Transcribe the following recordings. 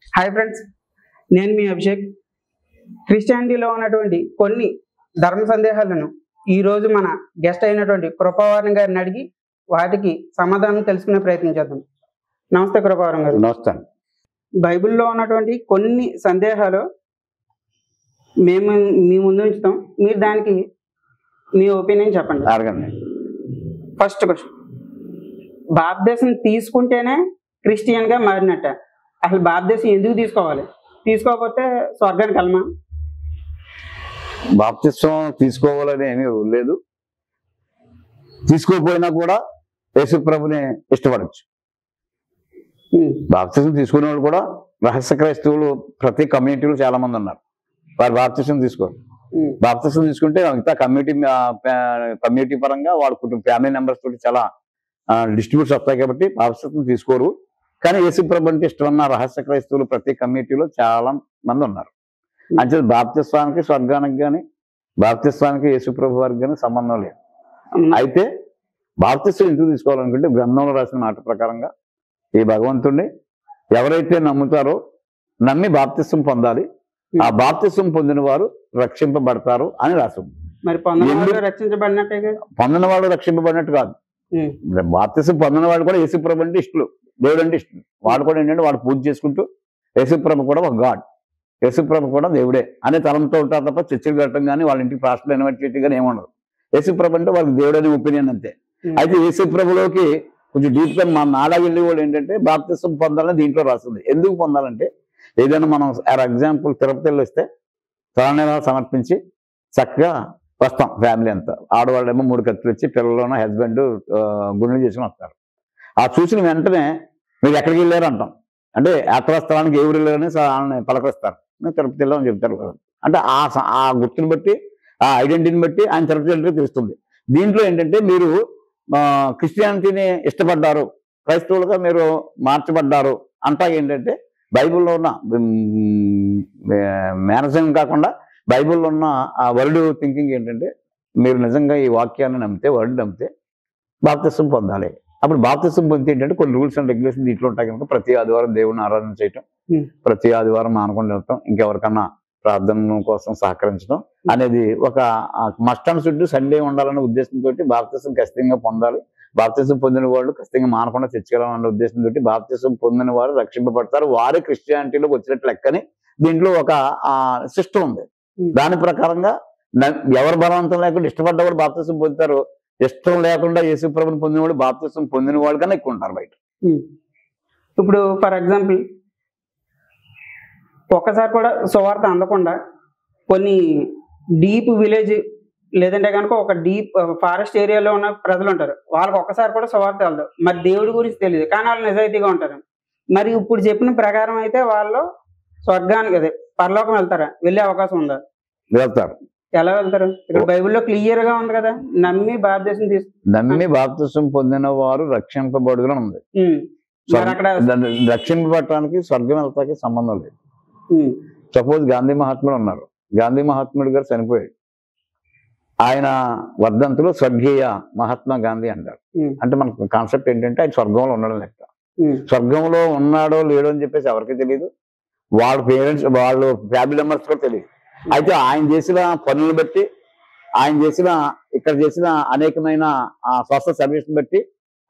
Hi friends, నేను మీ అభిషేక్. క్రిస్టియానిటీలో ఉన్నటువంటి కొన్ని ధర్మ సందేహాలను ఈరోజు మన గెస్ట్ అయినటువంటి కృపావరం గారిని అడిగి వాటికి సమాధానం తెలుసుకునే ప్రయత్నం చేద్దాం. నమస్తే కృపావరం గారు. నమస్తే. బైబిల్లో ఉన్నటువంటి కొన్ని సందేహాలు మేము మీ ముందు ఉంచుతాం, మీరు దానికి మీ ఒపీనియన్ చెప్పండి. అడగండి. ఫస్ట్ క్వశ్చన్, బాప్తిసం తీసుకుంటేనే క్రిస్టియన్గా మారినట్ట? అసలు బాప్తిసం ఎందుకు తీసుకోవాలి? తీసుకోకపోతే స్వర్గానికి వెళ్ళమా? బాప్తిసం తీసుకోవాలని ఏమీ లేదు. తీసుకోకపోయినా కూడా యేసు ప్రభుని ఇష్టపడచ్చు. బాప్తిసం తీసుకునే వాళ్ళు కూడా రహస్య క్రైస్తవులు ప్రతి కమ్యూనిటీలో చాలా మంది ఉన్నారు. వారు బాప్తిసం తీసుకోరు. బాప్తిసం తీసుకుంటే మిగతా కమ్యూనిటీ పరంగా వాళ్ళ కుటుంబ ఫ్యామిలీ మెంబర్స్ తోటి చాలా డిస్ట్రిబ్యూట్స్ వస్తాయి కాబట్టి బాప్తిసం తీసుకోరు. కానీ యేసు ప్రభు అంటే ఇష్టం ఉన్న రహస్య క్రైస్తవులు ప్రతి కమ్యూనిటీలో చాలా మంది ఉన్నారు. అంటే బాప్తిస్వానికి స్వర్గానికి కానీ బాప్తిస్వానికి యేసు ప్రభు వారికి కానీ సంబంధం లేదు. అయితే బాప్తిసం ఎందుకు తీసుకోవాలనుకుంటే గ్రంథంలో రాసిన మాట ప్రకారంగా ఈ భగవంతుడిని ఎవరైతే నమ్ముతారో నమ్మి బాప్తిసం పొందాలి, ఆ బాప్తిసం పొందిన వారు రక్షింపబడతారు అని రాసింది. మరి రక్షించబడినట్టే, పొందిన వాడు రక్షింపబడినట్టు కాదు. బాప్తిసం పొందిన వాడు కూడా యేసు ప్రభు అంటే ఇష్టలు, దేవుడు అంటే ఇష్టం. వాడు కూడా ఏంటంటే వాడు పూజ చేసుకుంటూ యేసు ప్రభు కూడా ఒక గాడ్, యేసు ప్రభు కూడా దేవుడే అనే తలంతో ఉంటారు తప్ప చర్చలు కట్టడం కానీ వాళ్ళ ఇంటికి ప్రాస్టర్లు ఇన్వైట్ చేయడం కానీ ఏముండదు. యేసు ప్రభు అంటే వాళ్ళకి దేవుడు అనే ఒపీనియన్ అంతే. అయితే యేసు ప్రభులోకి కొంచెం డీప్గా మా నాలా వెళ్ళి వాళ్ళు ఏంటంటే బాప్తిసం పొందాలని దీంట్లో రాస్తుంది. ఎందుకు పొందాలంటే ఏదైనా మనం ఫర్ ఎగ్జాంపుల్ తిరుపతి వెళ్ళి వస్తే తలనీలాలు సమర్పించి చక్కగా వస్తాం ఫ్యామిలీ అంతా. ఆడవాళ్ళేమో 3 కత్తులు వచ్చి పిల్లలను హస్బెండ్ గుండెలు చేసుకుని వస్తారు. ఆ చూసిన వెంటనే మీరు ఎక్కడికి వెళ్ళారు అంటాం. అంటే యాత్రా స్థలానికి ఎవరు వెళ్ళారని వాళ్ళని పలకరిస్తారు. తిరుపతి వెళ్ళామని చెప్తారు. అంటే ఆ గుర్తుని బట్టి ఆ ఐడెంటిటీని బట్టి ఆయన తిరుపతి వెళ్ళి తెలుస్తుంది. దీంట్లో ఏంటంటే మీరు క్రిస్టియానిటీని ఇష్టపడ్డారు, క్రైస్తవులుగా మీరు మార్చబడ్డారు అంటా ఏంటంటే బైబిల్లో ఉన్న మేనసం కాకుండా బైబిల్లో ఉన్న ఆ వరల్డ్ థింకింగ్ ఏంటంటే మీరు నిజంగా ఈ వాక్యాన్ని నమ్మితే, వరల్డ్ నమ్మితే బాప్తిసం పొందాలి. అప్పుడు బాప్తిసం పొందితే ఏంటంటే కొన్ని రూల్స్ అండ్ రెగ్యులేషన్ దీంట్లో ఉంటాయి కనుక ప్రతి ఆదివారం దేవుని ఆరాధన చేయటం, ప్రతి ఆదివారం మానకుండా వెళ్తాం, ఇంకెవరికన్నా ప్రార్థన కోసం సహకరించడం అనేది ఒక మస్ట్ అండ్ షుడ్ సండే ఉండాలనే ఉద్దేశంతో బాప్తిసం ఖచ్చితంగా పొందాలి. బాప్తిసం పొందిన వాళ్ళు ఖచ్చితంగా మానకుండా తెచ్చుకెళ్ళాలనే ఉద్దేశంతో బాప్తిసం పొందిన వారు రక్షింపబడతారు, వారే క్రిస్టియానిటీలోకి వచ్చినట్లు లెక్కని దీంట్లో ఒక సిస్టమ్ ఉంది. దాని ప్రకారంగా ఎవరు బలవంతం లేకుండా ఇష్టపడ్డవాడు బాప్తిసం పొందుతారు, ఇష్టం లేకుండా యేసు ప్రభుని పొందినవాడు బాప్తిసం పొందిన వాళ్ళు కన్నా ఎక్కువ ఉంటారు బయట. ఇప్పుడు ఫర్ ఎగ్జాంపుల్ ఒక్కసారి కూడా సువార్త అందకుండా కొన్ని డీప్ విలేజ్ లేదంటే కనుక ఒక డీప్ ఫారెస్ట్ ఏరియాలో ఉన్న ప్రజలు ఉంటారు, వాళ్ళకి ఒక్కసారి కూడా సువార్త వెళ్తారు. మరి దేవుడి గురించి తెలియదు కానీ వాళ్ళు నిజాయితీగా ఉంటారు. మరి ఇప్పుడు చెప్పిన ప్రకారం అయితే వాళ్ళు స్వర్గానికి అదే పరలోకం వెళ్తారా? వెళ్ళే అవకాశం ఉందా? వెళ్తారు. ఎలా వెళ్తారు? ఇక్కడ బైబిల్లో క్లియర్ గా ఉంది కదా, నమ్మి బాప్తిసం పొందిన వారు రక్షింపబడుగా ఉంది. రక్షింపబడటానికి స్వర్గం వెళ్తాకి సంబంధం లేదు. సపోజ్ గాంధీ మహాత్ముడు ఉన్నారు, గాంధీ మహాత్ముడు గారు చనిపోయాడు, ఆయన వర్ధంతులు స్వర్గీయ మహాత్మా గాంధీ అంటారు. అంటే మనకు కాన్సెప్ట్ ఏంటంటే ఆయన స్వర్గంలో ఉండడం లెక్క. స్వర్గంలో ఉన్నాడో లేడో అని చెప్పేసి ఎవరికి తెలియదు, వాళ్ళ పేరెంట్స్ వాళ్ళు ఫ్యామిలీ మెంబర్స్ కూడా తెలియదు. అయితే ఆయన చేసిన పనులను బట్టి, ఆయన ఇక్కడ చేసిన అనేకమైన సోషల్ సర్వీస్ బట్టి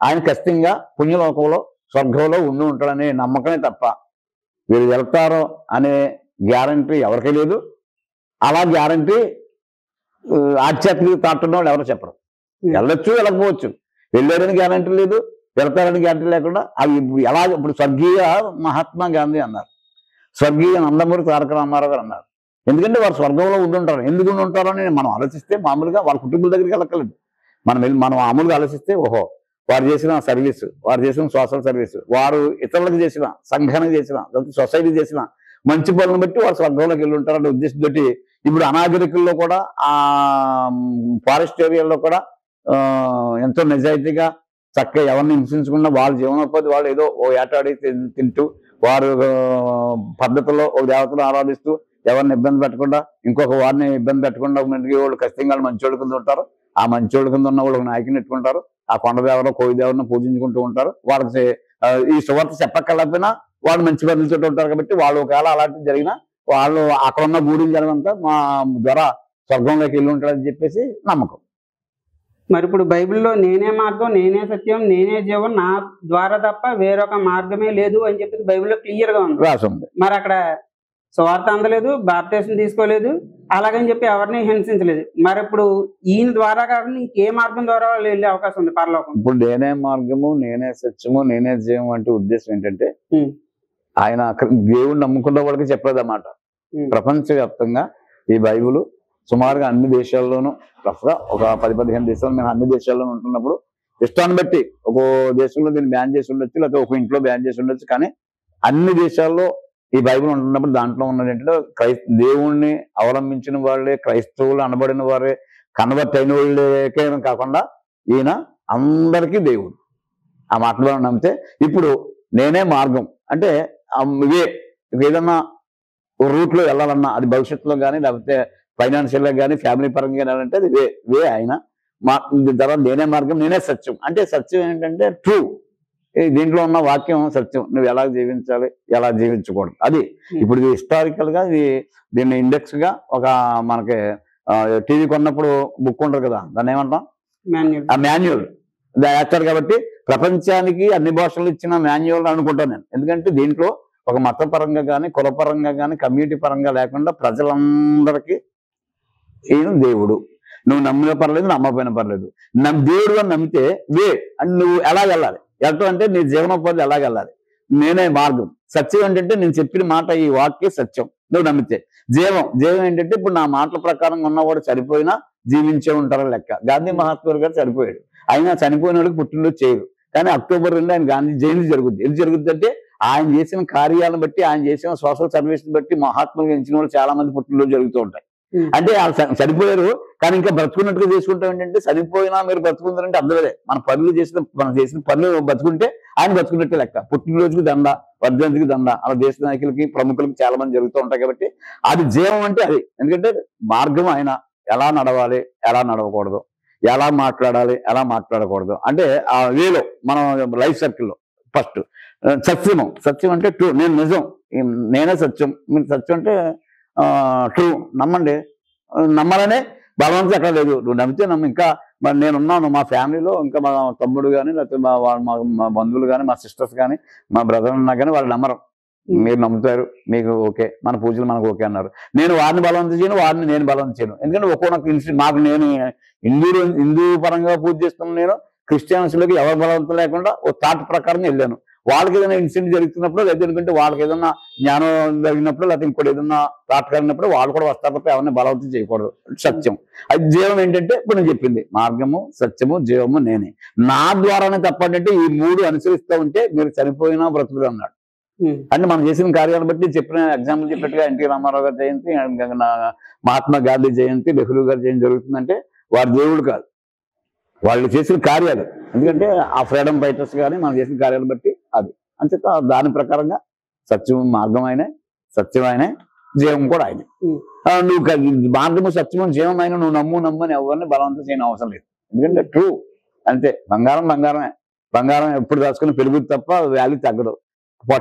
ఆయన ఖచ్చితంగా పుణ్యలోకంలో స్వర్గంలో ఉండి ఉంటాడనే నమ్మకమే తప్ప వీళ్ళు వెళ్తారో అనే గ్యారంటీ ఎవరికీ లేదు. అలా గ్యారంటీ ఆధ్యాత్మిక తాటున్న వాళ్ళు ఎవరో చెప్పరు. వెళ్ళొచ్చు, వెళ్ళకపోవచ్చు, వెళ్ళారని గ్యారంటీ లేదు, వెళ్తారని గ్యారంటీ లేకుండా అవి ఇప్పుడు స్వర్గీయ మహాత్మా గాంధీ అన్నారు, స్వర్గీయ నందమూరి తారక రామారావు గారు అన్నారు. ఎందుకంటే వారు స్వర్గంలో ఉండుంటారు. ఎందుకు ఉండి ఉంటారో అని మనం ఆలోచిస్తే మామూలుగా వాళ్ళ కుటుంబాల దగ్గరికి వెళ్ళక్కర్లేదు. మనం మామూలుగా ఆలోచిస్తే ఓహో వారు చేసిన సర్వీస్, వారు చేసిన సోషల్ సర్వీస్, వారు ఇతరులకు చేసిన, సంఘానికి చేసిన, సొసైటీ చేసిన మంచి పనులను బట్టి వారు స్వర్గంలోకి వెళ్ళి ఉంటారనే ఉద్దేశంతో ఇప్పుడు అనాగరికుల్లో కూడా ఫారెస్ట్ ఏరియాలో కూడా ఎంతో నిజాయితీగా చక్కగా ఎవరిని హింసించకుండా వాళ్ళ జీవనోపాధి వాళ్ళు ఏదో ఓ ఏటాడి తింటూ వారు పద్ధతిలో ఒక దేవతను ఆరాధిస్తూ ఎవరిని ఇబ్బంది పెట్టకుండా ఇంకొక వారిని ఇబ్బంది పెట్టకుండా వాళ్ళు ఖచ్చితంగా మంచోళ్ళ కింద ఉంటారు. ఆ మంచోళ్ళ కింద ఉన్న వాళ్ళు నాయకుని పెట్టుకుంటారు, ఆ కొండదేవరో కోయి దేవరను పూజించుకుంటూ ఉంటారు. వాళ్ళకి ఈ సువార్త చెప్పక్కర్లేకపోయినా వాళ్ళు మంచి పనులతో ఉంటారు కాబట్టి వాళ్ళు ఒకవేళ అలాంటివి జరిగినా వాళ్ళు అక్కడ ఉన్న గూడెం జనమంతా మా ద్వారా స్వర్గంలోకి వెళ్ళి ఉంటారని చెప్పేసి నమ్మకం. మరి ఇప్పుడు బైబిల్లో నేనే మార్గం, నేనే సత్యం, నేనే జీవం, నా ద్వారా తప్ప వేరొక మార్గమే లేదు అని చెప్పేసి బైబిల్లో క్లియర్ గా ఉంది. రాసి ఉంది. మరి అక్కడ సువార్త అందలేదు, బాప్తిసం తీసుకోలేదు, అలాగని చెప్పి ఎవరిని హింసించలేదు. మరి ఇప్పుడు ఈయన ద్వారా కాకుండా ఇంకే మార్గం ద్వారా వాళ్ళు వెళ్ళే అవకాశం ఉంది పరలోకం? ఇప్పుడు నేనే మార్గము, నేనే సత్యము, నేనే జీవం అంటే ఉద్దేశం ఏంటంటే ఆయన దేవుడు నమ్ముకున్న వాళ్ళకి చెప్పలేదన్నమాట. ప్రపంచవ్యాప్తంగా ఈ బైబిల్ సుమారుగా అన్ని దేశాల్లోనూ రఫ్గా ఒక 10-15 దేశాలు మేము అన్ని దేశాల్లోనూ ఉంటున్నప్పుడు ఇష్టాన్ని బట్టి ఒక దేశంలో దీన్ని బ్యాన్ చేసి ఉండొచ్చు, లేకపోతే ఒక ఇంట్లో బ్యాన్ చేసి ఉండొచ్చు, కానీ అన్ని దేశాల్లో ఈ బైబిల్ ఉంటున్నప్పుడు దాంట్లో ఉన్నది ఏంటంటే దేవుణ్ణి అవలంబించిన వాళ్ళే, క్రైస్తవులు అనబడిన వారే, కన్వర్ట్ అయిన వాళ్ళకే కాకుండా ఈయన అందరికీ దేవుడు. ఆ మాటలో నమ్మితే ఇప్పుడు నేనే మార్గం అంటే ఇవే ఏదన్నా రూట్లో వెళ్ళాలన్నా అది భవిష్యత్తులో కానీ లేకపోతే ఫైనాన్షియల్గా కానీ ఫ్యామిలీ పరంగా వెళ్ళాలంటే అది వే ఆయన తర్వాత నేనే మార్గం, నేనే సత్యం. అంటే సత్యం ఏంటంటే ట్రూ. దీంట్లో ఉన్న వాక్యం సత్యం. నువ్వు ఎలా జీవించాలి, ఎలా జీవించకూడదు అది. ఇప్పుడు ఇది హిస్టారికల్ గా దీన్ని ఇండెక్స్ గా ఒక మనకి టీవీ కొన్నప్పుడు బుక్ ఉంటుంది కదా, దాన్ని ఏమంటాం, ఆ మాన్యువల్ వేస్తారు. కాబట్టి ప్రపంచానికి అన్ని భాషలు ఇచ్చిన మాన్యువల్ అనుకుంటాను నేను. ఎందుకంటే దీంట్లో ఒక మతపరంగా కానీ కులపరంగా కానీ కమ్యూనిటీ పరంగా లేకుండా ప్రజలందరికీ ఈయన దేవుడు. నువ్వు నమ్మిన పర్లేదు, నమ్మకపోయినా పర్లేదు, దేవుడు అని నమ్మితే అని నువ్వు ఎలా వెళ్ళాలి, ఎట్లా అంటే నీ జీవనోపాధి ఎలాగ వెళ్ళాలి. నేనే మార్గం. సత్యం ఏంటంటే నేను చెప్పిన మాట ఈ వాక్య సత్యం నువ్వు నమ్మితే. జీవం ఏంటంటే ఇప్పుడు నా మాటల ప్రకారం ఉన్నవాడు చనిపోయినా జీవించే ఉంటారు లెక్క. గాంధీ మహాత్ముడు గారు చనిపోయాడు, అయినా చనిపోయిన వాళ్ళకి పుట్టినరోజు చేయరు. కానీ అక్టోబర్ 2 ఆయన గాంధీ జయంతి జరుగుద్ది. ఎందుకు జరుగుద్ది అంటే ఆయన చేసిన కార్యాలను బట్టి, ఆయన చేసిన సోషల్ సర్వీస్ బట్టి మహాత్ములుగా ఎంచిన వాళ్ళు చాలా మంది పుట్టినరోజు జరుగుతూ ఉంటాయి. అంటే వాళ్ళు చనిపోయారు కానీ ఇంకా బ్రతుకున్నట్టుగా చేసుకుంటాం. ఏంటంటే చనిపోయినా మీరు బ్రతుకుంటారంటే అర్థమే. మనం చేసిన పనులు బతుకుంటే ఆయన బతుకున్నట్టే లెక్క. పుట్టినరోజుకి దండ, వర్ధంతికి దండ, అలా దేశ నాయకులకి ప్రముఖులకి చాలా మంది జరుగుతూ ఉంటాయి. కాబట్టి అది జీవం అంటే అది. ఎందుకంటే మార్గం ఆయన ఎలా నడవాలి, ఎలా నడవకూడదు, ఎలా మాట్లాడాలి, ఎలా మాట్లాడకూడదు అంటే ఆ వేలో మనం లైఫ్ సర్కిల్లో ఫస్ట్ సత్యం అంటే ట్రూ. నేను నిజం, నేనే సత్యం. మీరు సత్యం అంటే ట్రూ. నమ్మండి. నమ్మాలనే బలవంతం ఎక్కడ లేదు. నువ్వు నమ్మితే నమ్ము. ఇంకా మరి నేనున్నాను, మా ఫ్యామిలీలో ఇంకా మా తమ్ముడు కానీ లేకపోతే మా బంధువులు కానీ, మా సిస్టర్స్ కానీ, మా బ్రదర్ ఉన్నా కానీ వాళ్ళు నమ్మరు. మీరు నమ్ముతారు, మీకు ఓకే, మన పూజలు మనకు ఓకే అన్నారు. నేను వారిని బలవంతం చేయను, వారిని నేను బలవంతం చేయను. ఎందుకంటే ఒక్కొక్క మాకు నేను హిందూ పరంగా పూజ చేస్తున్నాను. నేను క్రిస్టియన్స్లోకి ఎవరు బలవంతం లేకుండా ఓ థాట్ ప్రకారం వెళ్ళాను. వాళ్ళకి ఏదైనా ఇన్సిడెంట్ జరుగుతున్నప్పుడు లేదా ఎందుకంటే వాళ్ళకి ఏదన్నా జ్ఞానం జరిగినప్పుడు లేకపోతే ఇంకోటి ఏదన్నా థాట్ కలిగినప్పుడు వాళ్ళు కూడా వస్తారు తప్ప ఎవరిని బలవంతం చేయకూడదు. సత్యం అది. జీవం ఏంటంటే ఇప్పుడు నేను చెప్పింది మార్గము, సత్యము, జీవము నేనే. నా ద్వారానే తప్పంటే ఈ 3 అనుసరిస్తూ ఉంటే మీరు చనిపోయినా బ్రతుకులు అన్నాడు. అంటే మనం చేసిన కార్యాలను బట్టి చెప్పిన ఎగ్జాంపుల్ చెప్పినట్టుగా ఎన్టీ రామారావు గారి జయంతి, మహాత్మా గాంధీ జయంతి, నెహ్రూ గారి జయంతి జరుగుతుందంటే వారు దేవుడు కాదు, వాళ్ళు చేసిన కార్యాలు. ఎందుకంటే ఆ ఫ్రీడమ్ ఫైటర్స్ కానీ మనం చేసిన కార్యాలను బట్టి అది. అంచేత దాని ప్రకారంగా సత్యం మార్గం ఆయనే, సత్యం ఆయనే, జీవం కూడా ఆయనే. నువ్వు మార్గము, సత్యము, జీవం అయినా నువ్వు నమ్ము అని ఎవరిని బలవంతం చేయని అవసరం లేదు. ఎందుకంటే ట్రూ అంతే. బంగారమే. బంగారం ఎప్పుడు దాచుకుని పెరుగుతుంది తప్ప వాల్యూ తగ్గదు.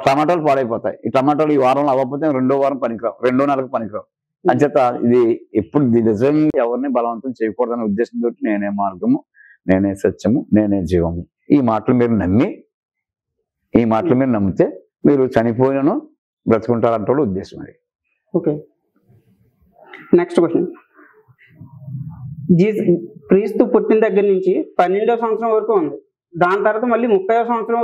టమాటాలు పాడైపోతాయి. ఈ టమాటాలు ఈ వారంలో అవ్వకపోతే 2వ వారం పనికిరావు, 2వ నెలకు పనికిరావు. అంచేత ఇది ఎప్పుడు నిజంగా ఎవరిని బలవంతం చేయకూడదనే ఉద్దేశంతో నేనే మార్గము, నేనే సత్యము, నేనే జీవము. ఈ మాటలు మీరు నమ్మితే మీరు చనిపోయినను బ్రతుకుంటారంటే ఉద్దేశం అది. Okay, next question. క్రీస్తు పుట్టిన దగ్గర నుంచి 12వ సంవత్సరం వరకు ఉంది. దాని తర్వాత మళ్ళీ 30వ సంవత్సరం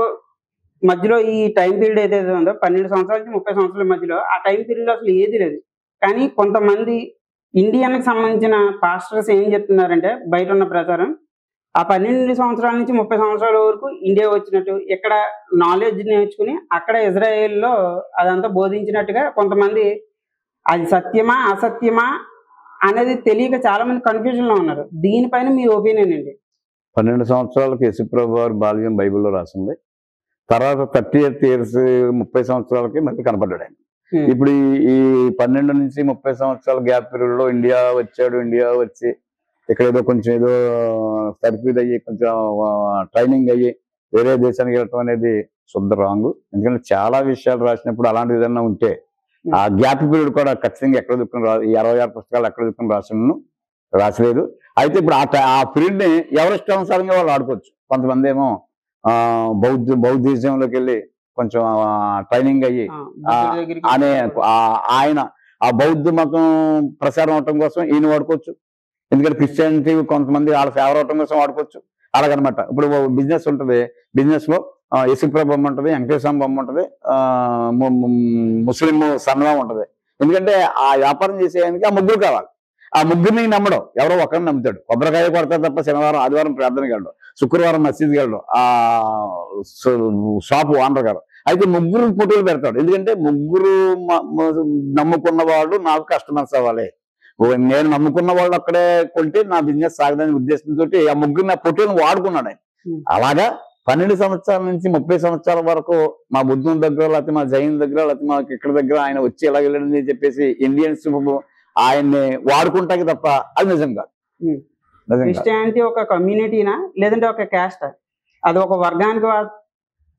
మధ్యలో ఈ టైం పీరియడ్ ఏదైతే ఉందో 12 సంవత్సరాల నుంచి 30 సంవత్సరాల మధ్యలో ఆ టైం పీరియడ్ అసలు ఏది లేదు. కానీ కొంతమంది ఇండియన్కి సంబంధించిన పాస్టర్స్ ఏం చెప్తున్నారంటే బయట ఉన్న ప్రచారం ఆ 12 సంవత్సరాల నుంచి 30 సంవత్సరాల వరకు ఇండియా వచ్చినట్టు, ఇక్కడ నాలెడ్జ్ నేర్చుకుని అక్కడ ఇజ్రాయెల్లో అదంతా బోధించినట్టుగా కొంతమంది. అది సత్యమా అసత్యమా అనేది తెలియక చాలా మంది కన్ఫ్యూజన్ లో ఉన్నారు. దీనిపైన మీ ఒపీనియన్ ఏంటి? 12 సంవత్సరాలకు యేసుప్రభు వారి బాల్యం బైబిల్లో రాసింది. తర్వాత 38 years 30 సంవత్సరాలకి మళ్ళీ కనపడ్డాడు ఆయన. ఇప్పుడు ఈ 12 నుంచి 30 సంవత్సరాల గ్యాప్ పీరియడ్ లో ఇండియా వచ్చాడు. ఇండియా వచ్చి ఇక్కడ ఏదో కొంచెం ఏదో తర్ఫీదు అయ్యి కొంచెం ట్రైనింగ్ అయ్యి వేరే దేశానికి వెళ్ళటం అనేది శుద్ధ రాంగ్. ఎందుకంటే చాలా విషయాలు రాసినప్పుడు అలాంటిది ఏదైనా ఉంటే ఆ గ్యాప్ పీరియడ్ కూడా ఖచ్చితంగా ఎక్కడ దుఃఖం 26 పుస్తకాలు ఎక్కడ దుఃఖం రాసలేదు. అయితే ఇప్పుడు ఆ పీరియడ్ ని ఎవరి ఇష్టానుసారంగా వాళ్ళు ఆడుకోవచ్చు. కొంతమంది ఏమో బౌద్ధిజంలోకి వెళ్ళి కొంచెం ట్రైనింగ్ అయ్యి అనే ఆయన ఆ బౌద్ధ మతం ప్రచారం అవటం కోసం ఈయన వాడుకోవచ్చు. ఎందుకంటే క్రిస్టియానిటీ కొంతమంది వాళ్ళ ఫేవర్ అవటం కోసం వాడుకోవచ్చు. అలాగనమాట. ఇప్పుడు బిజినెస్ ఉంటుంది, బిజినెస్ లో యేసుప్రభు బొమ్మ ఉంటుంది, వెంకటేశ్వర బొమ్మ ఉంటుంది, ముస్లిం సన్నం ఉంటుంది. ఎందుకంటే ఆ వ్యాపారం చేసేదానికి ఆ ముగ్గురు కావాలి. ఆ ముగ్గురిని నమ్మడం ఎవరో ఒకరిని నమ్ముతాడు. కొబ్బరికాయ కొడతాడు తప్ప శనివారం ఆదివారం ప్రార్థనకి వెళ్ళడం, శుక్రవారం మసీద్కి వెళ్ళడం ఆ షాపు ఓనర్ గారు. అయితే ముగ్గురు ఫోటోలు పెడతాడు. ఎందుకంటే ముగ్గురు నమ్ముకున్న వాళ్ళు నాకు కస్టమర్స్ అవ్వాలి, నేను నమ్ముకున్న వాళ్ళు అక్కడే కొంటే నా బిజినెస్ సాగదనే ఉద్దేశంతో ఆ ముగ్గురు నా ఫోటోని వాడుకున్నాడు ఆయన. అలాగా 12 సంవత్సరాల నుంచి 30 సంవత్సరాల వరకు మా బుద్ధుని దగ్గర, లేకపోతే మా జైన్ దగ్గర, లేకపోతే మాకు ఇక్కడ దగ్గర ఆయన వచ్చి ఎలా వెళ్ళండి అని చెప్పేసి ఇండియన్స్ ఆయన్ని వాడుకుంటాకి తప్ప అది నిజం కాదు. క్రిస్టియానిటీ ఒక కమ్యూనిటీనా లేదంటే ఒక క్యాస్ట్? అది ఒక వర్గానికి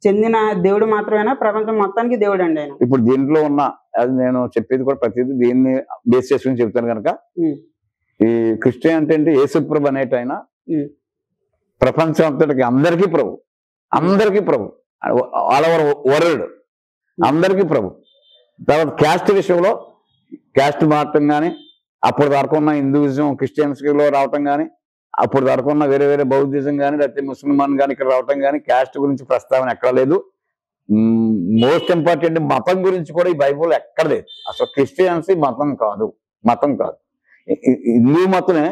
చెందిన దేవుడు మాత్రమేనా, ప్రపంచం మొత్తానికి దేవుడు అండి ఆయన? ఇప్పుడు దీంట్లో ఉన్న అది నేను చెప్పేది కూడా ప్రతిదీ దీన్ని బేస్ చేసుకుని చెప్తాను కనుక, ఈ క్రిస్టియానిటీ అంటే యేసుప్రభు అనేట ఆయన ప్రపంచం అంతటికి అందరికీ ప్రభు, అందరికీ ప్రభు, ఆల్ ఓవర్ వరల్డ్ అందరికీ ప్రభు. తర్వాత క్యాస్ట్ విషయంలో క్యాస్ట్ మారటం కానీ, అప్పుడు వరకు ఉన్న హిందూయిజం క్రిస్టియన్స్లో రావటం కానీ, అప్పుడు వరకు ఉన్న వేరే వేరే బౌద్ధిజం కానీ, లేకపోతే ముస్లిమాన్ కానీ ఇక్కడ రావటం కానీ క్యాస్ట్ గురించి ప్రస్తావన ఎక్కడ లేదు. మోస్ట్ ఇంపార్టెంట్ మతం గురించి కూడా ఈ బైబుల్ ఎక్కడ లేదు. అసలు క్రిస్టియన్సీ మతం కాదు, మతం కాదు. హిందూ మతమే,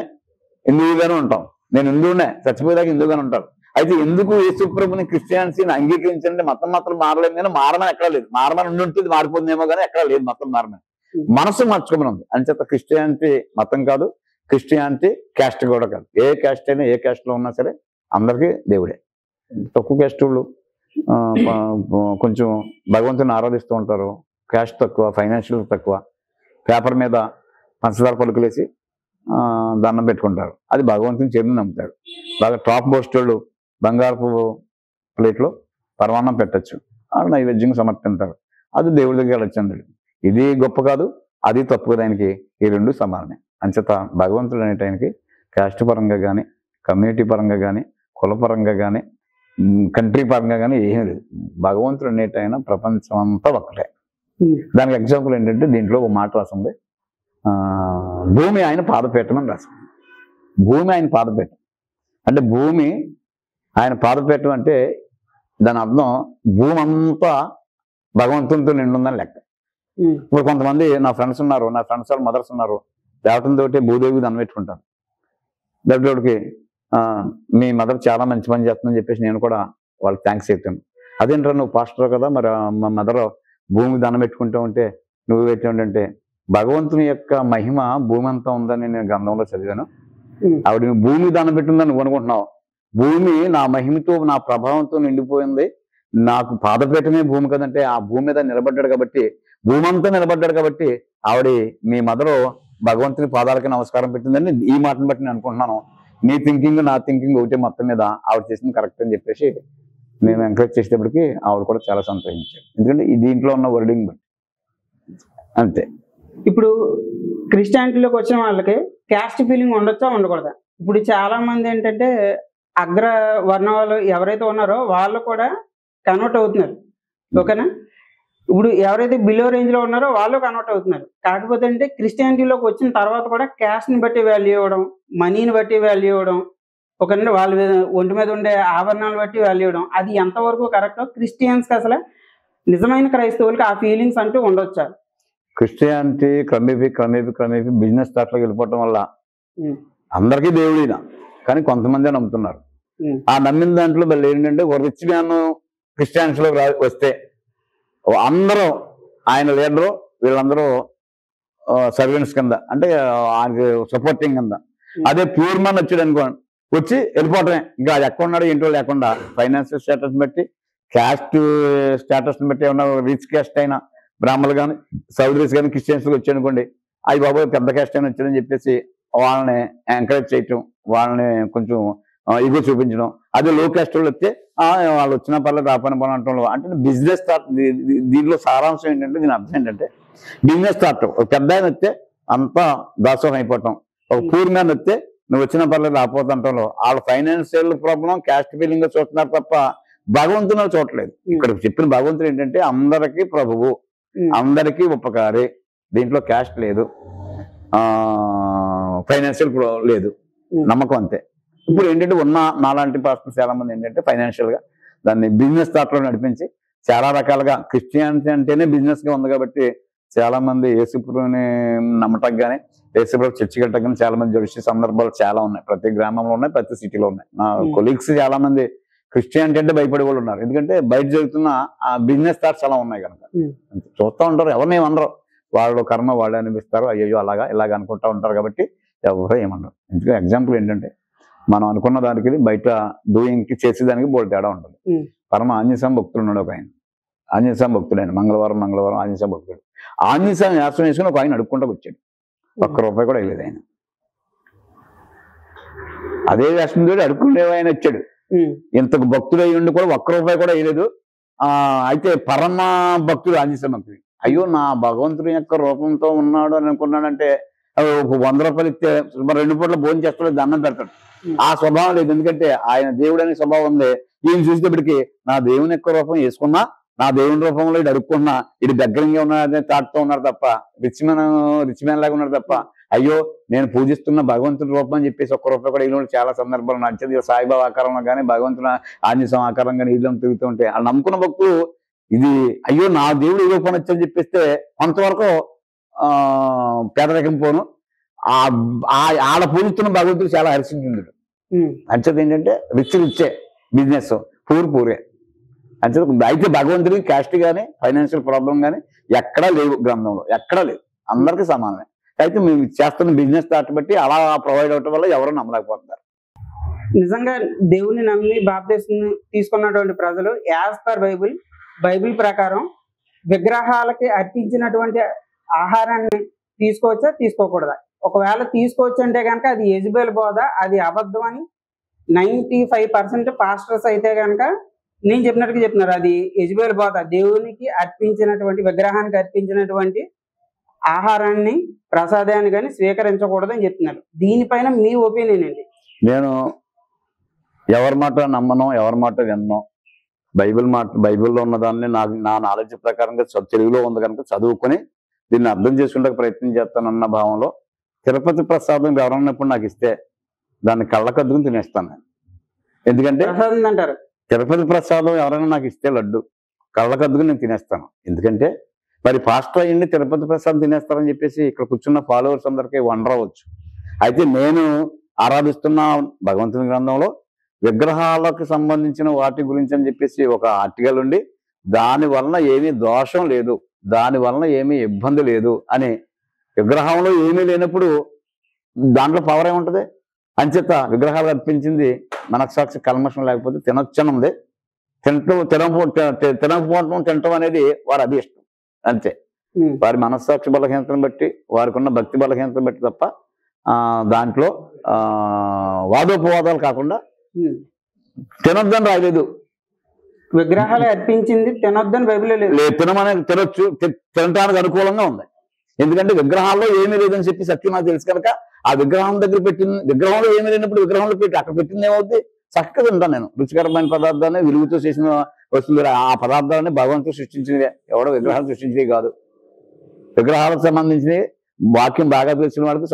హిందువుగానే ఉంటాం. నేను హిందువునే, చచ్చిపోయేదాకా హిందువుగానే ఉంటాను. అయితే ఎందుకు యేసుప్రభుని క్రిస్టియానిటీని అంగీకరించండి? మతం మాత్రం మారలేదు కానీ మారమని ఎక్కడ లేదు. మారమని ఉండుంటుంది, మారిపోతుందేమో కానీ ఎక్కడ లేదు మతం మారమని. మనసు మార్చుకోమని ఉంది. అంచేత క్రిస్టియానిటీ మతం కాదు, క్రిస్టియానిటీ క్యాస్ట్ కూడా కాదు. ఏ క్యాస్ట్ అయినా, ఏ క్యాస్ట్ లో ఉన్నా సరే అందరికీ దేవుడే. తక్కువ క్యాస్ట్ వాళ్ళు కొంచెం భగవంతుని ఆరాధిస్తూ ఉంటారు. క్యాస్ట్ తక్కువ, ఫైనాన్షియల్ తక్కువ, పేపర్ మీద పంచదార పలుకులేసి దండం పెట్టుకుంటారు. అది భగవంతుని చెరుని నమ్ముతారు. బాగా టాప్ పోస్టర్లు బంగారపు ప్లేట్లో పరమాన్నం పెట్టచ్చు, వాళ్ళు నైవేద్యంగా సమర్పిస్తారు. అది దేవుడి దగ్గర వెళ్ళొచ్చండి. ఇది గొప్ప కాదు, అది తప్పు కదా. ఆయనకి ఈ రెండు సమానమే. అంచేత భగవంతుడు అనేటానికి క్యాస్ట్ పరంగా కానీ, కమ్యూనిటీ పరంగా కానీ, కులపరంగా కానీ, కంట్రీ పరంగా కానీ ఏమీ లేదు. భగవంతుడు అనేటైనా ప్రపంచం అంతా ఒక్కటే. దానికి ఎగ్జాంపుల్ ఏంటంటే దీంట్లో ఒక మాట రాసింది, భూమి ఆయన పాదపీఠం అని రాసింది. భూమి ఆయన పాదపీఠం అంటే, భూమి ఆయన పాదపీఠం అంటే దాని అర్థం భూమి అంతా భగవంతునితో నిండుందని లెక్క. ఇప్పుడు కొంతమంది నా ఫ్రెండ్స్ ఉన్నారు, నా ఫ్రెండ్స్ వాళ్ళ మదర్స్ ఉన్నారు, దేవతంతో భూదేవికి దండం పెట్టుకుంటాను. దేవుడికి మీ మదర్ చాలా మంచి పని చేస్తుందని చెప్పేసి నేను కూడా వాళ్ళకి థ్యాంక్స్ చెప్తాను. అదేంట్రా నువ్వు పాస్టర్ కదా, మరి మా మదర్ భూమికి దండం పెట్టుకుంటూ ఉంటే నువ్వు పెట్టేంటంటే, భగవంతుని యొక్క మహిమ భూమి అంతా ఉందని నేను గ్రంథంలో చదివాను. ఆవిడ భూమి దండం పెట్టిందని నువ్వు అనుకుంటున్నావు. భూమి నా మహిమతో, నా ప్రభావంతో నిండిపోయింది. నాకు పాదపీఠమే భూమి కదంటే ఆ భూమి మీద నిలబడ్డాడు కాబట్టి, భూమి అంతా నిలబడ్డాడు కాబట్టి ఆవిడ మీ మదరు భగవంతుని పాదాలకి నమస్కారం పెట్టిందని ఈ మాటను బట్టి నేను అనుకుంటున్నాను. నీ థింకింగ్ నా థింకింగ్ ఒకటే, మొత్తం మీద ఆవిడ చేసింది కరెక్ట్ అని చెప్పేసి నేను ఎంకరేజ్ చేసేటప్పటికి ఆవిడ కూడా చాలా సంతోషించారు. ఎందుకంటే ఈ దీంట్లో ఉన్న వర్డింగ్ బట్టి అంతే. ఇప్పుడు క్రిస్టియానిటీలోకి వచ్చిన వాళ్ళకి క్యాస్ట్ ఫీలింగ్ ఉండొచ్చా ఉండకూడదా? ఇప్పుడు చాలా మంది ఏంటంటే అగ్ర వర్ణ వాళ్ళు ఎవరైతే ఉన్నారో వాళ్ళు కూడా కన్వర్ట్ అవుతున్నారు, ఓకేనా? ఇప్పుడు ఎవరైతే బిలో రేంజ్ లో ఉన్నారో వాళ్ళు కన్వర్ట్ అవుతున్నారు. కాకపోతే అంటే క్రిస్టియానిటీలోకి వచ్చిన తర్వాత కూడా క్యాస్ట్ ని బట్టి వాల్యూ ఇవ్వడం, మనీని బట్టి వాల్యూ ఇవ్వడం, ఓకేనండి, వాళ్ళ ఒంటి మీద ఉండే ఆభరణాలు బట్టి వాల్యూ ఇవ్వడం, అది ఎంతవరకు కరెక్ట్? క్రిస్టియన్స్ కి అసలు నిజమైన క్రైస్తవులకి ఆ ఫీలింగ్స్ అంటూ ఉండొచ్చా? క్రిస్టియానిటీ క్రమేపీ బిజినెస్ దాంట్లోకి వెళ్ళిపోవటం వల్ల అందరికీ దేవుడినా, కానీ కొంతమంది నమ్ముతున్నారు. ఆ నమ్మిన దాంట్లో మళ్ళీ ఏంటంటే ఒక రిచ్ మ్యాన్ క్రిస్టియానిటీలోకి వస్తే అందరూ ఆయన లీడరు, వీళ్ళందరూ సర్వెంట్స్ కింద, అంటే ఆయనకి సపోర్టింగ్ కింద. అదే ప్యూర్ మ్యాన్ వచ్చాడు అనుకోండి, వచ్చి వెళ్ళిపోవటమే. ఇంకా అది ఎక్కడ ఉన్నాడో ఏంటో లేకుండా ఫైనాన్షియల్ స్టేటస్ బట్టి, క్యాస్ట్ స్టేటస్ని బట్టి, ఏమన్నా రిచ్ క్యాస్ట్ అయినా బ్రాహ్మణులు కానీ, సౌదరీస్ కానీ క్రిస్టియన్స్కి వచ్చాయనుకోండి, అవి బాబు పెద్ద క్యాస్ట్ అయినా వచ్చాడని చెప్పేసి వాళ్ళని ఎంకరేజ్ చేయటం, వాళ్ళని కొంచెం ఇగో చూపించడం. అదే లో క్యాస్ట్ వాళ్ళు వస్తే వాళ్ళు వచ్చిన పర్లేదు రాపని పని అంటాం అంటే బిజినెస్ స్టార్ట్. దీంట్లో సారాంశం ఏంటంటే, దీని అర్థం ఏంటంటే, బిజినెస్ స్టార్ట్. ఒక పెద్ద ఆయన వస్తే అంతా దాసోహం అయిపోవటం, ఒక పూర్ మ్యాన్ వస్తే నువ్వు వచ్చిన పర్లేదు రాపోతుంటంలో వాళ్ళ ఫైనాన్షియల్ ప్రాబ్లం, క్యాస్ట్ ఫీలింగ్ చూస్తున్నారు తప్ప భగవంతుని చూడట్లేదు. ఇక్కడ చెప్పిన భగవంతుడు ఏంటంటే అందరికీ ప్రభువు, అందరికీ ఉపకారి, దీంట్లో క్యాస్ట్ లేదు, ఫైనాన్షియల్ లేదు, నమ్మకం అంతే. ఇప్పుడు ఏంటంటే ఉన్న నాలాంటి పాస్టర్స్ చాలా మంది ఏంటంటే ఫైనాన్షియల్ గా దాన్ని బిజినెస్ థాట్లో నడిపించి చాలా రకాలుగా, క్రిస్టియానిటీ అంటేనే బిజినెస్ గా ఉంది కాబట్టి చాలా మంది యేసుప్రభుని నమ్మటం కానీ యేసుప్రభు చర్చి కట్టడం కానీ చాలా మంది జరిగే సందర్భాలు చాలా ఉన్నాయి. ప్రతి గ్రామంలో ఉన్నాయి, ప్రతి సిటీలో ఉన్నాయి. నా కొలీగ్స్ చాలా మంది క్రిస్టియానిటీ అంటే భయపడే వాళ్ళు ఉన్నారు. ఎందుకంటే బయట జరుగుతున్న ఆ బిజినెస్ థాట్స్ అలా ఉన్నాయి కనుక చూస్తూ ఉంటారు. ఎవరిని ఏమనరు, వాళ్ళు కర్మ వాళ్ళే అనిపిస్తారు, అయ్యో అలాగా ఇలాగ అనుకుంటా ఉంటారు కాబట్టి ఎవరో ఏమన్నారు. ఎందుకంటే ఎగ్జాంపుల్ ఏంటంటే, మనం అనుకున్న దానికి బయట డూయింగ్కి చేసేదానికి బోల్డ్ తేడా ఉంటుంది. పరమ ఆంజనేయస్వామి భక్తులు ఉన్నాడు ఒక ఆయన, ఆంజనేయస్వామి భక్తుడు ఆయన, మంగళవారం ఆంజనేయస్వామి భక్తుడు. ఆంజనేయస్వామి యాసం వేసుకుని ఒక ఆయన అడుక్కుంటూ వచ్చాడు, ₹1 కూడా వేయలేదు ఆయన. అదే వేసం తోటి అడుక్కునే ఆయన వచ్చాడు, ఇంతకు భక్తుడు అయ్యి ఉండి కూడా ₹1 కూడా వేయలేదు. అయితే పరమ భక్తుడు ఆంజనేయస్వామి భక్తుడు, అయ్యో నా భగవంతుడి యొక్క రూపంతో ఉన్నాడు అని అనుకున్నాడంటే ₹100 ఇస్తే 2 పూట్ల భోజనం చేస్తాడు, దండం పెడతాడు. ఆ స్వభావం లేదు. ఎందుకంటే ఆయన దేవుడు అనే స్వభావం ఉంది. ఈయన చూసేటప్పటికి నా దేవుని యొక్క రూపం వేసుకున్నా, నా దేవుని రూపంలో ఇటు అడుక్కున్నా, ఇటు దగ్గరగా ఉన్నాడనే తాటుతో ఉన్నారు తప్ప, రిచ్ మ్యాన్ లాగా ఉన్నారు తప్ప, అయ్యో నేను పూజిస్తున్న భగవంతుడి రూపం అని చెప్పేసి ₹1 కూడా ఇల్లు చాలా సందర్భాలు నచ్చేది. సాయిబాబా ఆకారంలో కానీ భగవంతుని ఆంజనేయ ఆకారం కానీ ఇల్లు తిరుగుతూ ఉంటే వాళ్ళు నమ్ముకున్న భక్తులు ఇది అయ్యో నా దేవుడు ఈ రూపం వచ్చని చెప్పేస్తే కొంతవరకు పేదరికం పోను, ఆడ పూజిస్తున్న భగవంతుడు చాలా హర్షించింది. అంచేది ఏంటంటే రిచ్చే బిజినెస్, పూరే అంచేది. అయితే భగవంతుడికి క్యాస్ట్ కానీ ఫైనాన్షియల్ ప్రాబ్లం కానీ ఎక్కడా లేవు, గ్రంథంలో ఎక్కడా లేదు, అందరికీ సమానమే. అయితే మేము చేస్తున్న బిజినెస్ స్టార్ట్ బట్టి అలా ప్రొవైడ్ అవటం వల్ల ఎవరు నమ్మలేకపోతున్నారు. నిజంగా దేవుని నమ్మి బాప్తిసం తీసుకున్నటువంటి ప్రజలు యాజ్ పర్ బైబిల్ ప్రకారం విగ్రహాలకి అర్పించినటువంటి ఆహారాన్ని తీసుకోవచ్చా తీసుకోకూడదా? ఒకవేళ తీసుకోవచ్చు అంటే కనుక అది యెజబెల్ బోధ, అది అబద్ధం అని 95% పాస్టర్స్ అయితే కనుక నేను చెప్పినట్టుగా చెప్తున్నారు. అది యెజబెల్ బోధ, దేవునికి అర్పించినటువంటి విగ్రహానికి అర్పించినటువంటి ఆహారాన్ని ప్రసాదాన్ని కానీ స్వీకరించకూడదని చెప్తున్నారు. దీనిపైన మీ ఒపీనియన్ ఏంటి? నేను ఎవరి మాట నమ్మను, ఎవరి మాట విన్నో, బైబిల్లో ఉన్నదాన్ని నా నాలెడ్జ్ ప్రకారంగా తెలుగులో ఉంది కనుక చదువుకొని దీన్ని అర్థం చేసుకుంటే ప్రయత్నం చేస్తానన్న భావంలో తిరుపతి ప్రసాదం ఎవరన్నప్పుడు నాకు ఇస్తే దాన్ని కళ్ళకద్దుకుని తినేస్తాను నేను. ఎందుకంటే అంటారు తిరుపతి ప్రసాదం ఎవరైనా నాకు ఇస్తే లడ్డు కళ్ళకద్దుకుని నేను తినేస్తాను. ఎందుకంటే మరి పాస్టర్ అయ్యింది తిరుపతి ప్రసాదం తినేస్తారని చెప్పేసి ఇక్కడ కూర్చున్న ఫాలోవర్స్ అందరికీ వండర్ అవ్వచ్చు. అయితే నేను ఆరాధిస్తున్న భగవంతుని గ్రంథంలో విగ్రహాలకు సంబంధించిన వాటి గురించి అని చెప్పేసి ఒక ఆర్టికల్ ఉండి దాని వలన ఏమీ దోషం లేదు, దాని వలన ఏమీ ఇబ్బంది లేదు అని, విగ్రహంలో ఏమీ లేనప్పుడు దాంట్లో పవర్ ఏముంటుంది? అంచేత విగ్రహాలు అర్పించింది మనస్సాక్షి కల్మషం లేకపోతే తినొచ్చనుంది, తినకపోవటం తినటం అనేది వారి అభిష్టం అంతే. వారి మనస్సాక్షి బలహీనతను బట్టి, వారికి ఉన్న భక్తి బలహీనతను బట్టి తప్ప దాంట్లో వాదోపవాదాలు కాకుండా తినొద్దని రాయలేదు. విగ్రహాలు అర్పించింది తినొద్దని బైబిల్లో లేదు. తినొచ్చు, తినడానికి అనుకూలంగా ఉంది. ఎందుకంటే విగ్రహాల్లో ఏమీ లేదని చెప్పి సత్యం నాకు తెలుసు కనుక ఆ విగ్రహం దగ్గర పెట్టింది, విగ్రహంలో ఏమీ లేనప్పుడు విగ్రహంలో పెట్టి అక్కడ పెట్టింది ఏమవుద్ది? చక్కగా తింటాను నేను. రుచికరమైన పదార్థాన్ని విలువతో చేసిన వస్తువులు, ఆ పదార్థాలని భగవంతుడు సృష్టించినవే, ఎవడో విగ్రహాలు సృష్టించినవి కాదు. విగ్రహాలకు సంబంధించినవి వాక్యం బాగా తెలిసిన వాళ్ళకి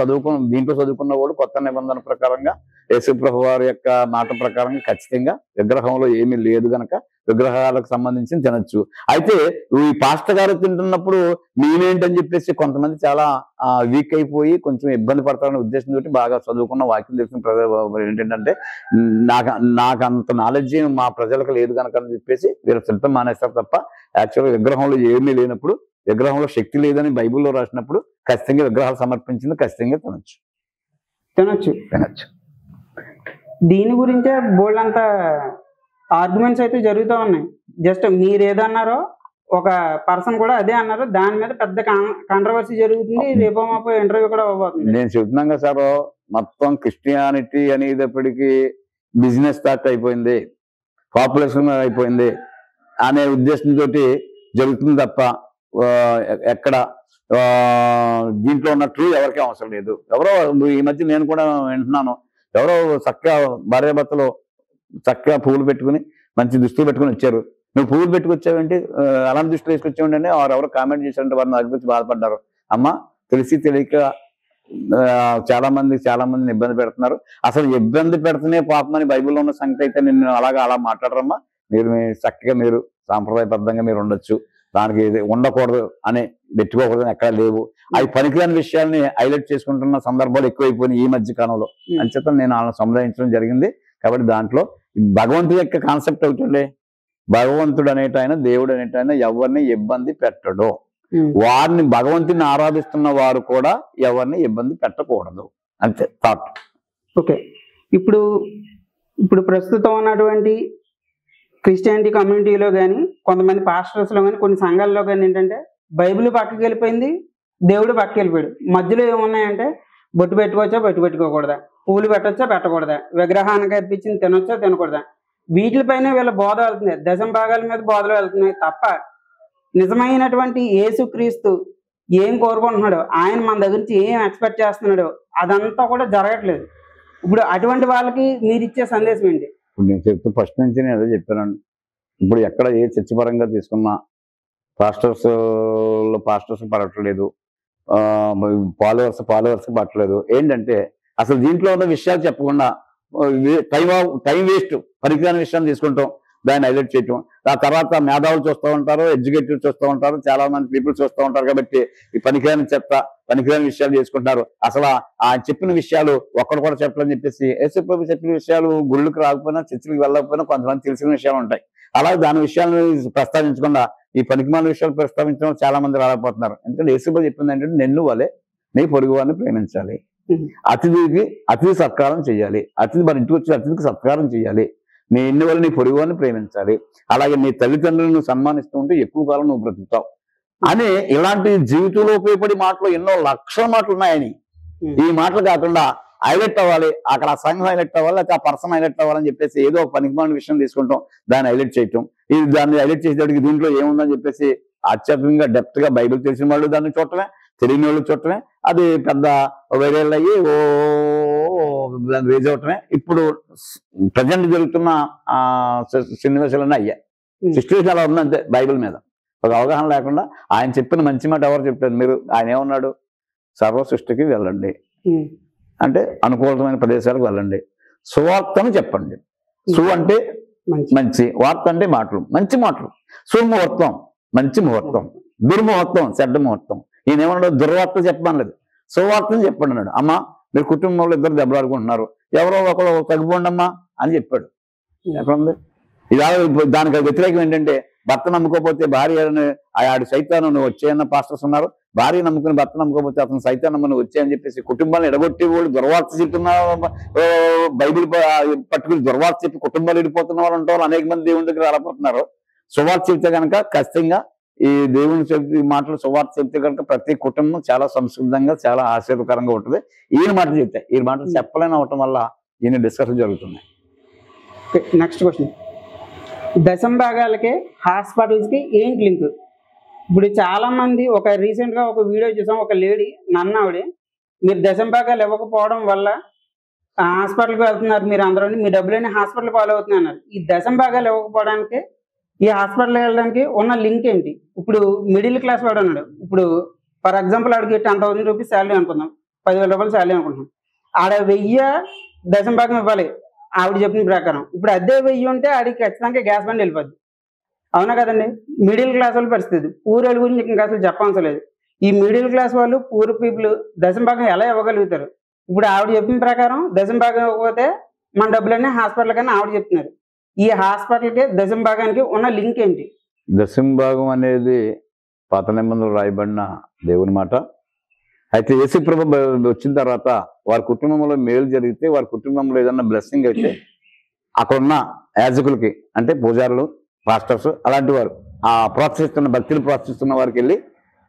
దీంట్లో చదువుకున్న వాడు కొత్త నిబంధన ప్రకారంగా యేసుప్రభు వారి యొక్క మాట ప్రకారంగా ఖచ్చితంగా విగ్రహంలో ఏమీ లేదు గనక విగ్రహాలకు సంబంధించి తినొచ్చు. అయితే ఈ పాస్టర్ గారు తింటున్నప్పుడు నేనేంటని చెప్పేసి కొంతమంది చాలా వీక్ అయిపోయి కొంచెం ఇబ్బంది పడతారనే ఉద్దేశంతో బాగా చదువుకున్న వాక్యం తెలిసిన ప్రజలు ఏంటంటే నాకు అంత నాలెడ్జ్ మా ప్రజలకు లేదు కనుక అని చెప్పేసి వీళ్ళు తింటం మానేస్తారు తప్ప యాక్చువల్గా విగ్రహంలో ఏమీ లేనప్పుడు, విగ్రహంలో శక్తి లేదని బైబిల్లో రాసినప్పుడు ఖచ్చితంగా విగ్రహాలు సమర్పించింది ఖచ్చితంగా తినొచ్చు. దీని గురించే బోల్డ్ అంత ఆర్గ్యుమెంట్స్ అయితే జరుగుతూ ఉన్నాయి. జస్ట్ మీరు ఏదన్నారో ఒక పర్సన్ కూడా అదే అన్నారు, దాని మీద పెద్ద కాంట్రవర్సీ జరుగుతుంది. రేపో మాపో ఇంటర్వ్యూ కూడా అవ్వబోతుంది. నేను చెప్తున్నాం కదా సార్, మొత్తం క్రిస్టియానిటీ అనేటప్పటికీ బిజినెస్ స్టార్ట్ అయిపోయింది. పాపులేషన్ అయిపోయింది అనే ఉద్దేశంతో జరుగుతుంది తప్ప ఎక్కడ దీంట్లో ఉన్నట్లు ఎవరికీ అవసరం లేదు. ఎవరో ఈ మధ్య నేను కూడా వింటున్నాను, ఎవరో చక్కగా భార్యాభర్తలు చక్కగా పువ్వులు పెట్టుకుని మంచి దుస్తులు పెట్టుకుని వచ్చారు. నువ్వు పువ్వులు పెట్టుకొచ్చావేంటి, అలాంటి దుస్తులు వేసుకొచ్చావండి అని ఎవరు కామెంట్ చేశారంటే వారిని దగ్గర గురించి బాధపడ్డారు. అమ్మ తెలిసి తెలియక చాలా మందిని ఇబ్బంది పెడుతున్నారు. అసలు ఇబ్బంది పెడుతూనే పాపం అని బైబిల్లో ఉన్న సంగతి అయితే నిన్ను అలా మాట్లాడరమ్మా. మీరు చక్కగా మీరు సాంప్రదాయబద్ధంగా మీరు ఉండొచ్చు, దానికి ఉండకూడదు అని పెట్టుకోకూడదు ఎక్కడ లేవు. అవి పనికిరాని విషయాల్ని హైలైట్ చేసుకుంటున్న సందర్భాలు ఎక్కువైపోయినాయి ఈ మధ్య కాలంలో. అంచేత నేను వాళ్ళని సముదాయించడం జరిగింది. కాబట్టి దాంట్లో భగవంతుడి యొక్క కాన్సెప్ట్ అవుతుండే, భగవంతుడు అనేటాయన దేవుడు అనేటాయన ఎవరిని ఇబ్బంది పెట్టడు. వారిని భగవంతుని ఆరాధిస్తున్న వారు కూడా ఎవరిని ఇబ్బంది పెట్టకూడదు, అంతే థాట్. ఓకే, ఇప్పుడు ప్రస్తుతం ఉన్నటువంటి క్రిస్టియానిటీ కమ్యూనిటీలో కానీ కొంతమంది పాస్టర్స్లో కానీ కొన్ని సంఘాల్లో కానీ ఏంటంటే బైబిల్ పక్కకి వెళ్ళిపోయింది, దేవుడు పక్కకి వెళ్ళిపోయాడు. మధ్యలో ఏమున్నాయంటే బొట్టు పెట్టుకోవచ్చా, బొట్టు పెట్టుకోకూడదా, పూలు పెట్టచ్చా, పెట్టకూడదా, విగ్రహానికి అర్పించింది తినొచ్చా, తినకూడదా, వీటిపైన వీళ్ళ బోధ వెళ్తున్నాయి, దశమ భాగాల మీద బోధలు వెళ్తున్నాయి తప్ప నిజమైనటువంటి యేసుక్రీస్తు ఏం కోరుకుంటున్నాడో, ఆయన మన దగ్గర నుంచి ఏం ఎక్స్పెక్ట్ చేస్తున్నాడో అదంతా కూడా జరగట్లేదు. ఇప్పుడు అటువంటి వాళ్ళకి మీరు ఇచ్చే సందేశం ఏంటి? ఇప్పుడు నేను చెప్తూ ఫస్ట్ నుంచి నేను అదే చెప్పానండి. ఇప్పుడు ఎక్కడ ఏ చర్చపరంగా తీసుకున్నా పాస్టర్స్ పడట్లేదు, ఫాలోవర్స్ పడట్లేదు. ఏంటంటే అసలు దీంట్లో ఉన్న విషయాలు చెప్పకుండా టైం వేస్ట్, పనికిరాని విషయాన్ని తీసుకుంటాం, దాన్ని హైలైట్ చేయటం. ఆ తర్వాత మేధావులు చూస్తూ ఉంటారు, ఎడ్యుకేటెడ్ చూస్తూ ఉంటారు, చాలా మంది పీపుల్ చూస్తూ ఉంటారు. కాబట్టి ఈ పనికిరాని విషయాలు చేసుకుంటారు. అసలు ఆ చెప్పిన విషయాలు ఒక్కడు కూడా చెప్పాలని చెప్పేసి యేసుప్రభు చెప్పిన విషయాలు గుళ్ళకి రాకపోయినా చర్చిలకు వెళ్ళకపోయినా కొంతమంది తెలిసిన విషయాలు ఉంటాయి. అలాగే దాని విషయాలను ప్రస్తావించకుండా ఈ పనికిమాల విషయాలు ప్రస్తావించడం చాలా మంది రాలేకపోతున్నారు. ఎందుకంటే యేసుప్రభు చెప్పింది ఏంటంటే నిన్ను వలె నీ పొరుగు వారిని ప్రేమించాలి, అతిథి సత్కారం చేయాలి, మన ఇంటికి వచ్చి అతిథికి సత్కారం చేయాలి, నీ ఇన్ని వల్ల నీ పొరుగు వారిని ప్రేమించాలి, అలాగే నీ తల్లిదండ్రులను సన్మానిస్తూ ఉంటే ఎక్కువ కాలం నువ్వు బ్రతుకుతావు అని ఇలాంటి జీవితంలో ఉపయోగపడే మాటలు ఎన్నో లక్షల మాటలు ఉన్నాయని. ఈ మాటలు కాకుండా హైలైట్ అవ్వాలి, అక్కడ ఆ సంఘం హైలైట్ అవ్వాలి, లేకపోతే ఆ పర్సన్ హైలైట్ అవ్వాలని చెప్పేసి ఏదో ఒక పనికిమాలిన విషయం తీసుకుంటాం, దాన్ని హైలైట్ చేయటం. దాన్ని హైలైట్ చేసేటికి దీంట్లో ఏముందని చెప్పేసి ఆధ్యాత్మికంగా డెప్త్ గా బైబిల్ తెలిసిన వాళ్ళు దాన్ని చూడటమే, తెలియని వాళ్ళు చూడటమే, అది పెద్ద వైరల్ అయ్యి దాన్ని రేజ్ అవటమే ఇప్పుడు ప్రజెంట్ జరుగుతున్న సన్నివేశాలన్నీ అయ్యాయి. సిచ్యువేషన్ అలా ఉందంతే. బైబిల్ మీద ఒక అవగాహన లేకుండా ఆయన చెప్పిన మంచి మాట ఎవరు చెప్పారు? మీరు ఆయన ఏమన్నాడు? సర్వ సృష్టికి వెళ్ళండి అంటే అనుకూలమైన ప్రదేశాలకు వెళ్ళండి, సువార్తను చెప్పండి. సు అంటే మంచి, వార్త అంటే మాటలు, మంచి మాటలు. సుముహూర్తం మంచి ముహూర్తం, దుర్ముహూర్తం చెడ్డ ముహూర్తం. ఈయన ఏమన్నాడు? దుర్వార్త చెప్పమనలేదు, సువార్తను చెప్పండి అన్నాడు. అమ్మ మీరు కుటుంబంలో ఇద్దరు దెబ్బలాడుకుంటున్నారు, ఎవరో ఒకరు తగ్గిపోండి అమ్మా అని చెప్పాడు. ఎక్కడుంది ఇలా? దానికి వ్యతిరేకం ఏంటంటే భర్త నమ్ముకోకపోతే భార్య ఆడు సైతాను నువ్వు వచ్చేయన్న పాస్టర్స్ ఉన్నారు. భార్య నమ్ముకుని భర్త నమ్ముకోకపోతే అతను సైతాన్ నమ్ముని వచ్చాయని చెప్పేసి కుటుంబాన్ని ఎడగొట్టి వాళ్ళు దుర్వార్త చెప్తున్న బైబిల్ పట్టుకుని దుర్వార్త చెప్పి కుటుంబాలు విడిపోతున్న వాళ్ళు ఉంటారు. అనేక మంది దేవుని దగ్గర వెళ్ళిపోతున్నారు. సువార్త చెప్తే కనుక ఖచ్చితంగా ఈ దేవుని చెప్తే మాటలు సువార్త చెప్తే కనుక ప్రతి కుటుంబం చాలా సంస్కృతంగా చాలా ఆశ్చర్యకరంగా ఉంటుంది. ఈయన మాటలు చెప్తే ఈ మాటలు చెప్పలేని అవటం వల్ల ఈయన డిస్కషన్ జరుగుతున్నాయి. నెక్స్ట్ క్వశ్చన్, దశమ భాగాలకి హాస్పిటల్స్కి ఏంటి లింక్? ఇప్పుడు చాలా మంది రీసెంట్గా ఒక వీడియో చూసాం, ఒక లేడీ నన్నావిడే మీరు దశమ భాగాలు ఇవ్వకపోవడం వల్ల హాస్పిటల్కి వెళ్తున్నారు మీరు అందరూ, మీ డబ్బులన్నీ హాస్పిటల్ పాలు అవుతున్నాయి అన్నారు. ఈ దశమ భాగాలు ఇవ్వకపోవడానికి ఈ హాస్పిటల్కి వెళ్ళడానికి ఉన్న లింక్ ఏంటి? ఇప్పుడు మిడిల్ క్లాస్ వాడు అన్నాడు, ఇప్పుడు ఫర్ ఎగ్జాంపుల్ ఆడికి 10,000 రూపీస్ శాలరీ అనుకుందాం, 10,000 రూపాయలు శాలరీ అనుకుంటున్నాం, ఆడ 1000 దశమ భాగం ఇవ్వాలి ఆవిడ చెప్పిన ప్రకారం. ఇప్పుడు అదే 1000 ఉంటే ఆడికి ఖచ్చితంగా గ్యాస్ బండ్ వెళ్ళిపోద్ది, అవునా కదండి? మిడిల్ క్లాస్ వాళ్ళ పరిస్థితి, పూర్ వాళ్ళ గురించి ఇంకా అసలు చెప్పవసరం లేదు. ఈ మిడిల్ క్లాస్ వాళ్ళు పూర్ పీపుల్ దశమ భాగం ఎలా ఇవ్వగలుగుతారు? ఇప్పుడు ఆవిడ చెప్పిన ప్రకారం దశమ భాగం ఇవ్వకపోతే మన డబ్బులన్నీ హాస్పిటల్ కానీ ఆవిడ చెప్తున్నారు. ఈ హాస్పిటల్కి దశమ భాగానికి ఉన్న లింక్ ఏంటి? దశమ భాగం అనేది పాత నిబంధనలో రాయబడిన దేవుని మాట. అయితే యేసుప్రభు వచ్చిన తర్వాత వారి కుటుంబంలో మేలు జరిగితే, వారి కుటుంబంలో ఏదన్నా బ్లెస్సింగ్ అయితే అక్కడున్న యాజకులకి అంటే పూజారులు, పాస్టర్స్ అలాంటి వారు ఆ ప్రోత్సహిస్తున్న భక్తులు ప్రోత్సహిస్తున్న వారికి వెళ్ళి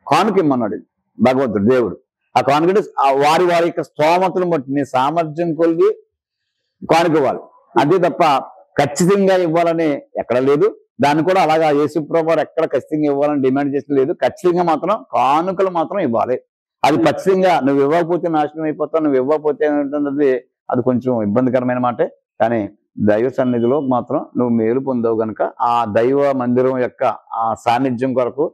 కానుక ఇమ్మన్నాడు భగవంతుడు దేవుడు. ఆ కానుక వారి యొక్క స్తోమతను బట్టి నీ సామర్థ్యం కొలిగి కానుక ఇవ్వాలి. అంతే తప్ప ఖచ్చితంగా ఇవ్వాలని ఎక్కడ లేదు. దాన్ని కూడా అలాగా యేసుప్రభు వారు ఎక్కడ ఖచ్చితంగా ఇవ్వాలని డిమాండ్ చేసిన లేదు. ఖచ్చితంగా మాత్రం కానుకలు మాత్రం ఇవ్వాలి. అది ఖచ్చితంగా నువ్వు ఇవ్వకపోతే నాశనం అయిపోతావు, నువ్వు ఇవ్వకపోతే ఏంటన్నది అది కొంచెం ఇబ్బందికరమైన మాటే. కానీ దైవ సన్నిధిలో మాత్రం నువ్వు మేలు పొందవు కనుక ఆ దైవ మందిరం యొక్క ఆ సాన్నిధ్యం కొరకు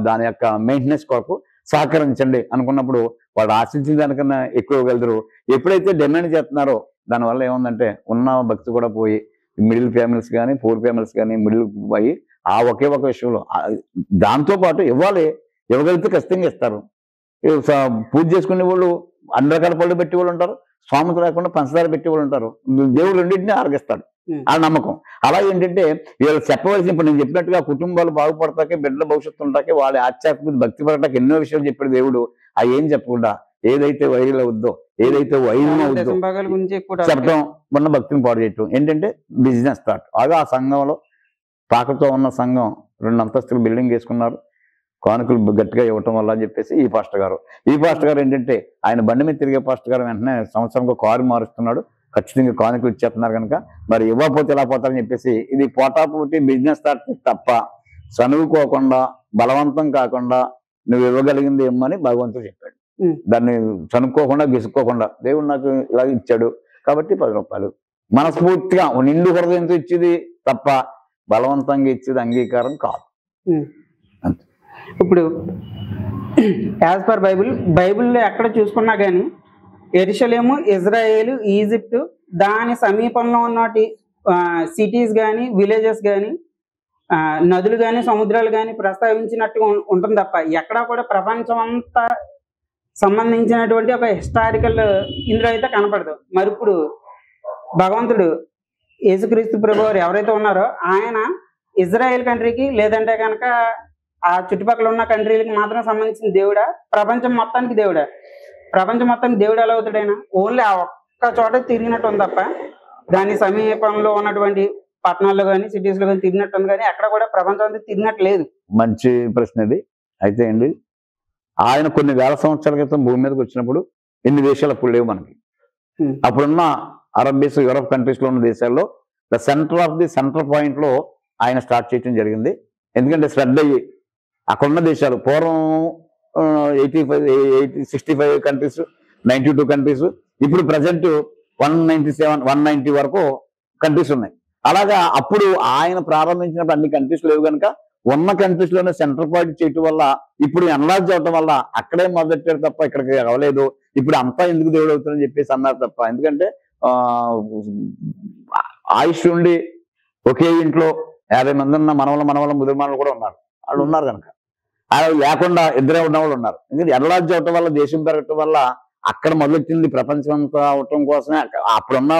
దాని యొక్క మెయింటెనెన్స్ కొరకు సహకరించండి అనుకున్నప్పుడు వాడు ఆశించిన దానికన్నా ఎక్కువ వెళ్తారు. ఎప్పుడైతే డిమాండ్ చేస్తున్నారో దానివల్ల ఏముందంటే ఉన్న భక్తి కూడా పోయి మిడిల్ ఫ్యామిలీస్ కానీ పూర్ ఫ్యామిలీస్ కానీ మిడిల్ పోయి ఆ ఒకే ఒక విషయంలో దాంతోపాటు ఇవ్వగలిగితే ఖచ్చితంగా ఇస్తారు. పూజ చేసుకునే వాళ్ళు అన్ని రకాల పళ్ళు పెట్టి వాళ్ళు ఉంటారు, స్వామికి లేకుండా పంచదార పెట్టి వాళ్ళు ఉంటారు. దేవుడు రెండింటినీ ఆరగిస్తాడు ఆ నమ్మకం. అలా ఏంటంటే వీళ్ళు చెప్పవలసిన ఇప్పుడు నేను చెప్పినట్టుగా కుటుంబాలు బాగుపడతాకే, బిడ్డల భవిష్యత్తు ఉంటాకే, వాళ్ళ ఆధ్యాత్మిక భక్తి పడటానికి ఎన్నో విషయాలు చెప్పాడు దేవుడు. అవి ఏం చెప్పకుండా ఏదైతే వైరల్ అవుద్దో, ఏదైతే వైరం అవుద్దో చెప్పడం ఉన్న భక్తిని పాడు చేయటం ఏంటంటే బిజినెస్ థాట్. అలా ఆ సంఘంలో తాకతో ఉన్న సంఘం 2 అంతస్తులు బిల్డింగ్ వేసుకున్నారు, కానుకలు గట్టిగా ఇవ్వటం వల్ల అని చెప్పేసి ఈ పాస్టర్ గారు ఏంటంటే ఆయన బండి మీద తిరిగే పాస్టర్ గారు వెంటనే సంవత్సరంలో కారు మారుస్తున్నాడు, ఖచ్చితంగా కానుకలు ఇచ్చేస్తున్నారు కనుక మరి ఇవ్వకపోతే ఎలా పోతారని చెప్పేసి ఇది పోటాపోటీ బిజినెస్ థాట్ తప్ప చనువుకోకుండా బలవంతం కాకుండా నువ్వు ఇవ్వగలిగింది ఇమ్మని భగవంతుడు చెప్పాడు. దాన్ని చనుక్కోకుండా గిసుక్కోకుండా దేవుడు నాకు ఇలా ఇచ్చాడు కాబట్టి 10 రూపాయలు మనస్ఫూర్తిగా నిండు హృదయంతో ఇచ్చేది తప్ప బలవంతంగా ఇచ్చేది అంగీకారం కాదు. ఇప్పుడు యాజ్ పర్ బైబిల్లో ఎక్కడ చూసుకున్నా కానీ యెరూషలేము, ఇజ్రాయేలు, ఈజిప్టు దాని సమీపంలో ఉన్నటి సిటీస్ కానీ విలేజెస్ కానీ నదులు కానీ సముద్రాలు కానీ ప్రస్తావించినట్టుగా ఉంటుంది తప్ప ఎక్కడా కూడా ప్రపంచం అంతా సంబంధించినటువంటి ఒక హిస్టారికల్ ఇందులో అయితే కనపడదు. మరి ఇప్పుడు భగవంతుడు యేసుక్రీస్తు ప్రభువారు ఎవరైతే ఉన్నారో ఆయన ఇజ్రాయెల్ కంట్రీకి లేదంటే కనుక ఆ చుట్టుపక్కల ఉన్న కంట్రీలకు మాత్రం సంబంధించిన దేవుడా, ప్రపంచం మొత్తానికి దేవుడా? ప్రపంచం మొత్తానికి దేవుడు ఎలా అవుతాడైనా? ఓన్లీ ఆ ఒక్క చోట తిరిగినట్టు ఉంది తప్ప దాని సమీపంలో ఉన్నటువంటి పట్టణాల్లో కానీ సిటీస్లో కానీ తిరిగినట్టు ఉంది, కానీ అక్కడ కూడా ప్రపంచం అంతా తిరిగినట్టు లేదు. మంచి ప్రశ్న ఇది. అయితే అండి ఆయన కొన్ని వేల సంవత్సరాల క్రితం భూమి మీదకి వచ్చినప్పుడు ఎన్ని దేశాలు అప్పుడు లేవు మనకి. అప్పుడున్న అరబీస్, యూరప్ కంట్రీస్ లో ఉన్న దేశాల్లో the centre of the centre point లో ఆయన స్టార్ట్ చేయడం జరిగింది. ఎందుకంటే శ్రద్ధ అయ్యి అక్కడున్న దేశాలు పూర్వం 65 కంట్రీస్, 92 కంట్రీస్, ఇప్పుడు ప్రజెంట్ 197, 190 వరకు కంట్రీస్ ఉన్నాయి. అలాగా అప్పుడు ఆయన ప్రారంభించినప్పుడు అన్ని కంట్రీస్ లేవు కనుక ఉన్న కంట్రీస్ లోనే సెంటర్ పాయింట్ చేయటం వల్ల ఇప్పుడు ఎన్లార్జ్ అవటం వల్ల అక్కడే మొదలెట్టారు తప్ప ఇక్కడికి అవ్వలేదు. ఇప్పుడు అంతా ఎందుకు దేవుడు అవుతుందని చెప్పేసి అన్నారు తప్ప, ఎందుకంటే ఆయుష్ ఉండి ఒకే ఇంట్లో 50 మంది ఉన్న మనవల ముదిరి మనవలు కూడా ఉన్నారు, వాళ్ళు ఉన్నారు కనుక. అలా లేకుండా ఇద్దరే ఉన్న వాళ్ళు ఉన్నారు. ఎందుకంటే ఎన్లార్జ్ అవటం వల్ల, దేశం పెరగటం వల్ల అక్కడ మొదలెట్టింది ప్రపంచం అంతా అవటం కోసమే. అప్పుడున్న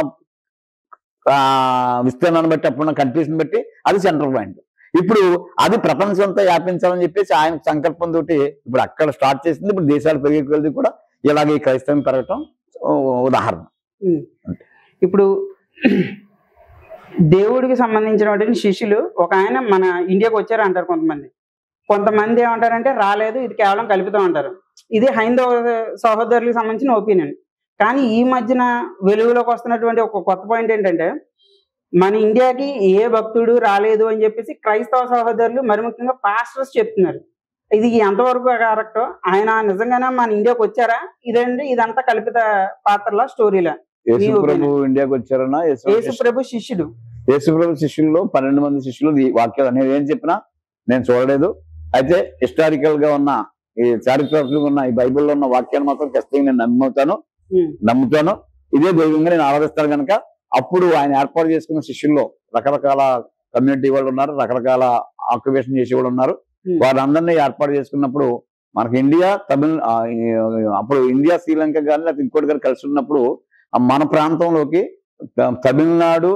విస్తీర్ణాన్ని బట్టి, అప్పుడున్న కంట్రీస్ని బట్టి అది సెంటర్ పాయింట్. ఇప్పుడు అది ప్రపంచం అంతా వ్యాపించాలని చెప్పేసి ఆయన సంకల్పంతో ఇప్పుడు అక్కడ స్టార్ట్ చేసింది. ఇప్పుడు దేశాలు పెరిగే కూడా ఇలాగే క్రైస్తవం పెరగటం ఉదాహరణ. ఇప్పుడు దేవుడికి సంబంధించినటువంటి శిష్యులు ఒక ఆయన మన ఇండియాకి వచ్చారు అంటారు కొంతమంది ఏమంటారంటే రాలేదు, ఇది కేవలం కల్పితం అంటారు. ఇది హైందవ సహోదరులకు సంబంధించిన ఒపీనియన్. కానీ ఈ మధ్యన వెలుగులోకి వస్తున్నటువంటి ఒక కొత్త పాయింట్ ఏంటంటే మన ఇండియాకి ఏ భక్తుడు రాలేదు అని చెప్పేసి క్రైస్తవ సహోదరులు, మరి ముఖ్యంగా పాస్టర్స్ చెప్తున్నారు. ఇది ఎంతవరకు కరెక్ట్? ఆయన నిజంగానే మన ఇండియాకి వచ్చారా, ఇదంతా కల్పిత పాత్రలా, స్టోరీలా? ఇండియాకి వచ్చారన్నా? యేసుప్రభు శిష్యులు, యేసుప్రభు శిష్యుల్లో 12 మంది శిష్యులు ఈ వాక్యాలు నేను ఏం చెప్పినా నేను చూడలేదు. అయితే హిస్టారికల్ గా ఉన్న ఈ చారిత్రాత్మకంగా ఉన్న ఈ బైబిల్లో ఉన్న వాక్యాలు మాత్రం ఖచ్చితంగా నేను నమ్ముతాను. ఇదే దైవంగా నేను ఆరాధిస్తాను కనుక అప్పుడు ఆయన ఏర్పాటు చేసుకున్న శిష్యుల్లో రకరకాల కమ్యూనిటీ వాళ్ళు ఉన్నారు, రకరకాల ఆక్యుపేషన్ చేసే వాళ్ళు ఉన్నారు. వాళ్ళందరినీ ఏర్పాటు చేసుకున్నప్పుడు మనకి ఇండియా, అప్పుడు ఇండియా శ్రీలంక కానీ లేకపోతే ఇంకోటి గారు కలిసి ఉన్నప్పుడు మన ప్రాంతంలోకి తమిళనాడు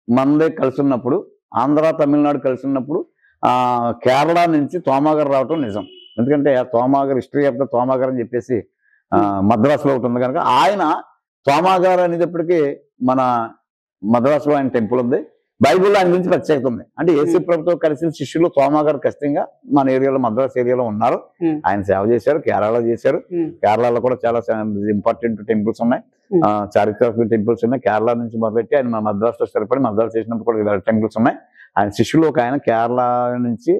మనదే కలిసి ఉన్నప్పుడు, ఆంధ్ర తమిళనాడు కలిసి ఉన్నప్పుడు కేరళ నుంచి తోమాగారు రావటం నిజం. ఎందుకంటే తోమాగారు హిస్టరీ ఆఫ్ ద తోమాగారు అని చెప్పేసి మద్రాసులో ఒకటి ఉంది కనుక ఆయన తోమాగారు అనేటప్పటికీ మన మద్రాసులో ఆయన టెంపుల్ ఉంది. బైబిల్లో ఆయన గురించి ప్రత్యేకత ఉంది. అంటే యేసు ప్రభుతో కలిసిన శిష్యులు తోమా గారు ఖచ్చితంగా మన ఏరియాలో, మద్రాస్ ఏరియాలో ఉన్నారు. ఆయన సేవ చేశారు, కేరళలో చేశారు. కేరళలో కూడా చాలా ఇంపార్టెంట్ టెంపుల్స్ ఉన్నాయి, చారిత్రక టెంపుల్స్ ఉన్నాయి. కేరళ నుంచి మొదలెట్టి ఆయన మద్రాసులో స్థిరపడి మద్రాసు చేసినప్పుడు కూడా టెంపుల్స్ ఉన్నాయి. ఆయన శిష్యులు ఒక ఆయన కేరళ నుంచి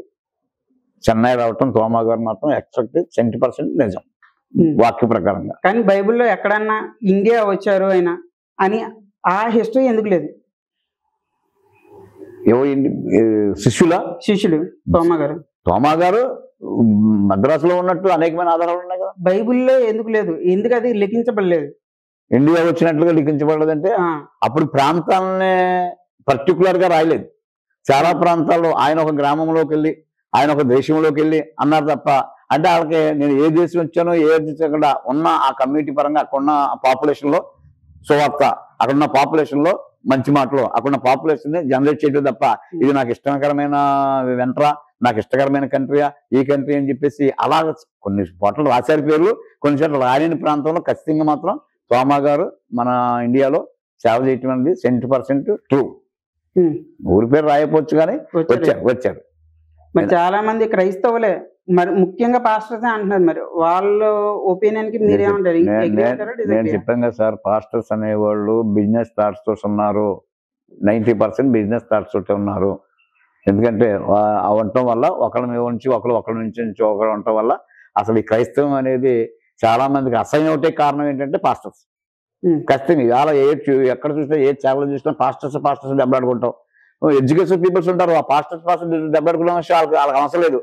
చెన్నై రావటం తోమా గారు మాత్రం ఎక్స్పెక్ట్ 70% నిజం వాక్య ప్రకారంగా. కానీ బైబిల్లో ఎక్కడన్నా ఇండియా వచ్చారు ఆయన అని ఆ హిస్టరీ ఎందుకు లేదు? శిష్యులు తోమా గారు మద్రాసులో ఉన్నట్టు అనేకమైన ఆధారాలు ఉన్నాయి కదా. బైబిల్లో ఎందుకు లేదు? ఎందుకు అది లిఖించబడలేదు? ఇండియా వచ్చినట్లుగా లిఖించబడలేదంటే అప్పుడు ప్రాంతాలనే పర్టికులర్ గా రాయలేదు. చాలా ప్రాంతాల్లో ఆయన ఒక గ్రామంలోకి వెళ్ళి, ఆయన ఒక దేశంలోకి వెళ్ళి అన్నారు తప్ప, అంటే వాళ్ళకి నేను ఏ దేశం వచ్చానో ఏ దేశం అక్కడ ఉన్న ఆ కమ్యూనిటీ పరంగా అక్కడున్న పాపులేషన్ లో సువార్త, అక్కడున్న పాపులేషన్ లో మంచి మాటలు, అక్కడున్న పాపులేషన్ ని జనరేట్ చేయడం తప్ప ఇది నాకు ఇష్టకరమైన వెంట్రా, నాకు ఇష్టకరమైన కంట్రీయా, ఈ కంట్రీ అని చెప్పేసి అలా కొన్ని చోట్ల రాశారు పేర్లు, కొన్ని చోట్ల రాయని ప్రాంతంలో ఖచ్చితంగా మాత్రం తోమా గారు మన ఇండియాలో సేవ చేయటం అనేది 70% ట్రూ. ఊరి పేరు రాయకపోవచ్చు కానీ వచ్చారు. మరి చాలా మంది క్రైస్తవులే, మరి ముఖ్యంగా పాస్టర్స్ అంటున్నారు, మరి వాళ్ళ ఒపీనియన్ కి మీరేమంటారు? నేను చెప్పాను కదా సార్, పాస్టర్స్ అనేవాళ్ళు బిజినెస్ థాట్స్ తోటి ఉన్నారు. 90% బిజినెస్ థాట్స్ తోటి ఉన్నారు. ఎందుకంటే ఉండటం వల్ల ఒకళ్ళ నుంచి ఒకళ్ళ నుంచి ఒకరు ఉండటం వల్ల అసలు ఈ క్రైస్తవం అనేది చాలా మందికి అసహ్యం ఒకటే కారణం ఏంటంటే పాస్టర్స్. ఖచ్చితంగా ఇవాళ ఎక్కడ చూసినా ఏ ఛానల్ చూసినా పాస్టర్స్ దెబ్బలాడుకుంటాం. ఎడ్యుకేషన్ పీపుల్స్ ఉంటారు, ఆ పాస్టర్స్ దెబ్బలాడుకోవడం వాళ్ళకి అవసరం లేదు.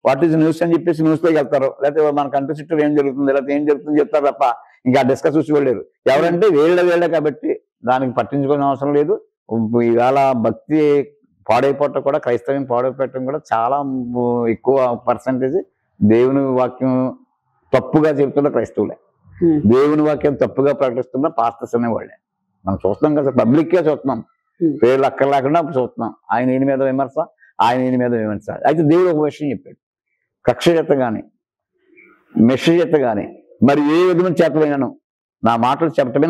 వాట్ ఈస్ న్యూస్ అని చెప్పేసి న్యూస్ లోకి వెళ్తారు, లేకపోతే మన కంట్రీ చుట్టూ ఏం జరుగుతుంది, లేకపోతే ఏం జరుగుతుంది చెప్తారు తప్ప ఇంకా డిస్కస్ చూసి వెళ్ళారు. ఎవరంటే వేళ్ళ కాబట్టి దానికి పట్టించుకోవాల్సిన అవసరం లేదు. ఇవాళ భక్తి పాడైపోవటం కూడా, క్రైస్తవం పాడైపోవటం కూడా చాలా ఎక్కువ పర్సంటేజ్ దేవుని వాక్యం తప్పుగా చెబుతున్న క్రైస్తవులే, దేవుని వాక్యం తప్పుగా ప్రకటిస్తున్న పాస్టర్స్ అనేవాళ్ళే. మనం చూస్తున్నాం కదా, పబ్లిక్ గా చూస్తున్నాం, పేర్లు అక్కడ లేకుండా చూస్తున్నాం. ఆయన ఈయన మీద విమర్శ, ఆయన ఈయన మీద విమర్శ. అయితే దేవుడు ఒక విషయం చెప్పాడు, కక్ష చేత కానీ మెసేజ్ చేత కానీ మరి ఏ విధమైన చేతమైనాను నా మాటలు చెప్పటమే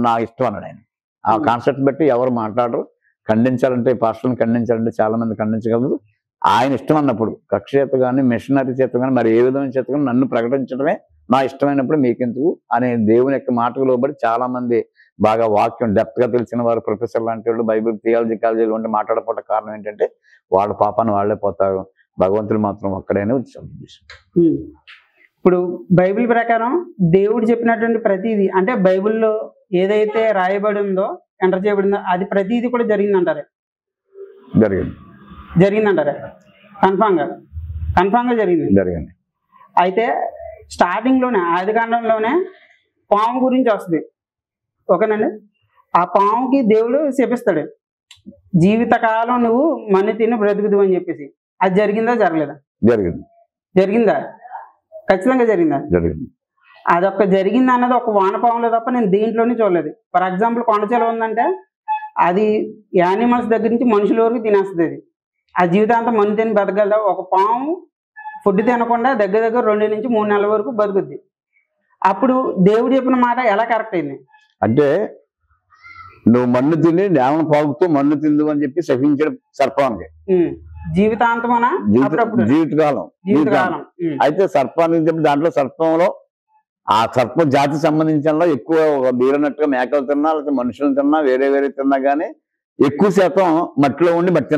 నా ఇష్టం అన్నాడు ఆయన. ఆ కాన్సెప్ట్ బట్టి ఎవరు మాట్లాడరు. ఖండించాలంటే, పాస్టర్ని ఖండించాలంటే చాలా మంది ఖండించగలరు. ఆయన ఇష్టం అన్నప్పుడు కక్ష చేత కానీ మిషనరీ చేత కానీ మరి ఏ విధమైన చేత కానీ నన్ను ప్రకటించడమే నా ఇష్టమైనప్పుడు మీకెందుకు అనే దేవుని యొక్క మాటకు లోబడి చాలా మంది బాగా వాక్యం డెప్త్ గా తెలిసిన వారు, ప్రొఫెసర్ లాంటి వాళ్ళు, బైబిల్ థియాలజీ కాలేజీలు ఉంటే మాట్లాడకపోవడం కారణం ఏంటంటే వాళ్ళ పాపాన్ని వాళ్లే పోతారు, భగవంతుడు మాత్రం ఒక్కడైనా ఉద్దేశం. ఇప్పుడు బైబిల్ ప్రకారం దేవుడు చెప్పినటువంటి ప్రతిదీ, అంటే బైబిల్లో ఏదైతే రాయబడి ఉందో, ఎంటర్ చేయబడిందో అది ప్రతిదీ కూడా జరిగిందంటారే? జరిగిందంటారే? కన్ఫామ్ గా జరిగింది. అయితే స్టార్టింగ్ లోనే ఆదికాండంలోనే పాము గురించి వస్తుంది, ఓకేనండి? ఆ పాముకి దేవుడు శపిస్తాడు, జీవితకాలం నువ్వు మన్ను తిని బ్రతుకుదు అని చెప్పేసి. అది జరిగిందా జరగలేదా? జరిగిందా? ఖచ్చితంగా జరిగిందా? అదొక జరిగింది అన్నది ఒక వానపాములో తప్ప నేను దేంట్లోనే చూడలేదు. ఫర్ ఎగ్జాంపుల్ కొండచెల ఉందంటే అది యానిమల్స్ దగ్గర నుంచి మనుషుల వరకు తినేస్తుంది. అది ఆ జీవితాంతం మన్ను తిని బతకగలదా? ఒక పాము ఫుడ్ తినకుండా దగ్గర 2 నుంచి 3 నెలల వరకు బతుకుద్ది. అప్పుడు దేవుడు చెప్పిన మాట ఎలా కరెక్ట్ అయింది? అంటే నువ్వు మన్ను తిని నేలను పాగుతూ మన్ను తిందు అని చెప్పి శపించాడు సర్పానికి. జీవితాంతమనా? జీవితకాలం. అయితే సర్పానికి చెప్పి దాంట్లో సర్పంలో ఆ సర్ప జాతి సంబంధించిన ఎక్కువ మీరన్నట్టుగా మేకలు తిన్నా, లేకపోతే మనుషులు తిన్నా, వేరే తిన్నా కానీ ఎక్కువ శాతం మట్టిలో ఉండి మట్టి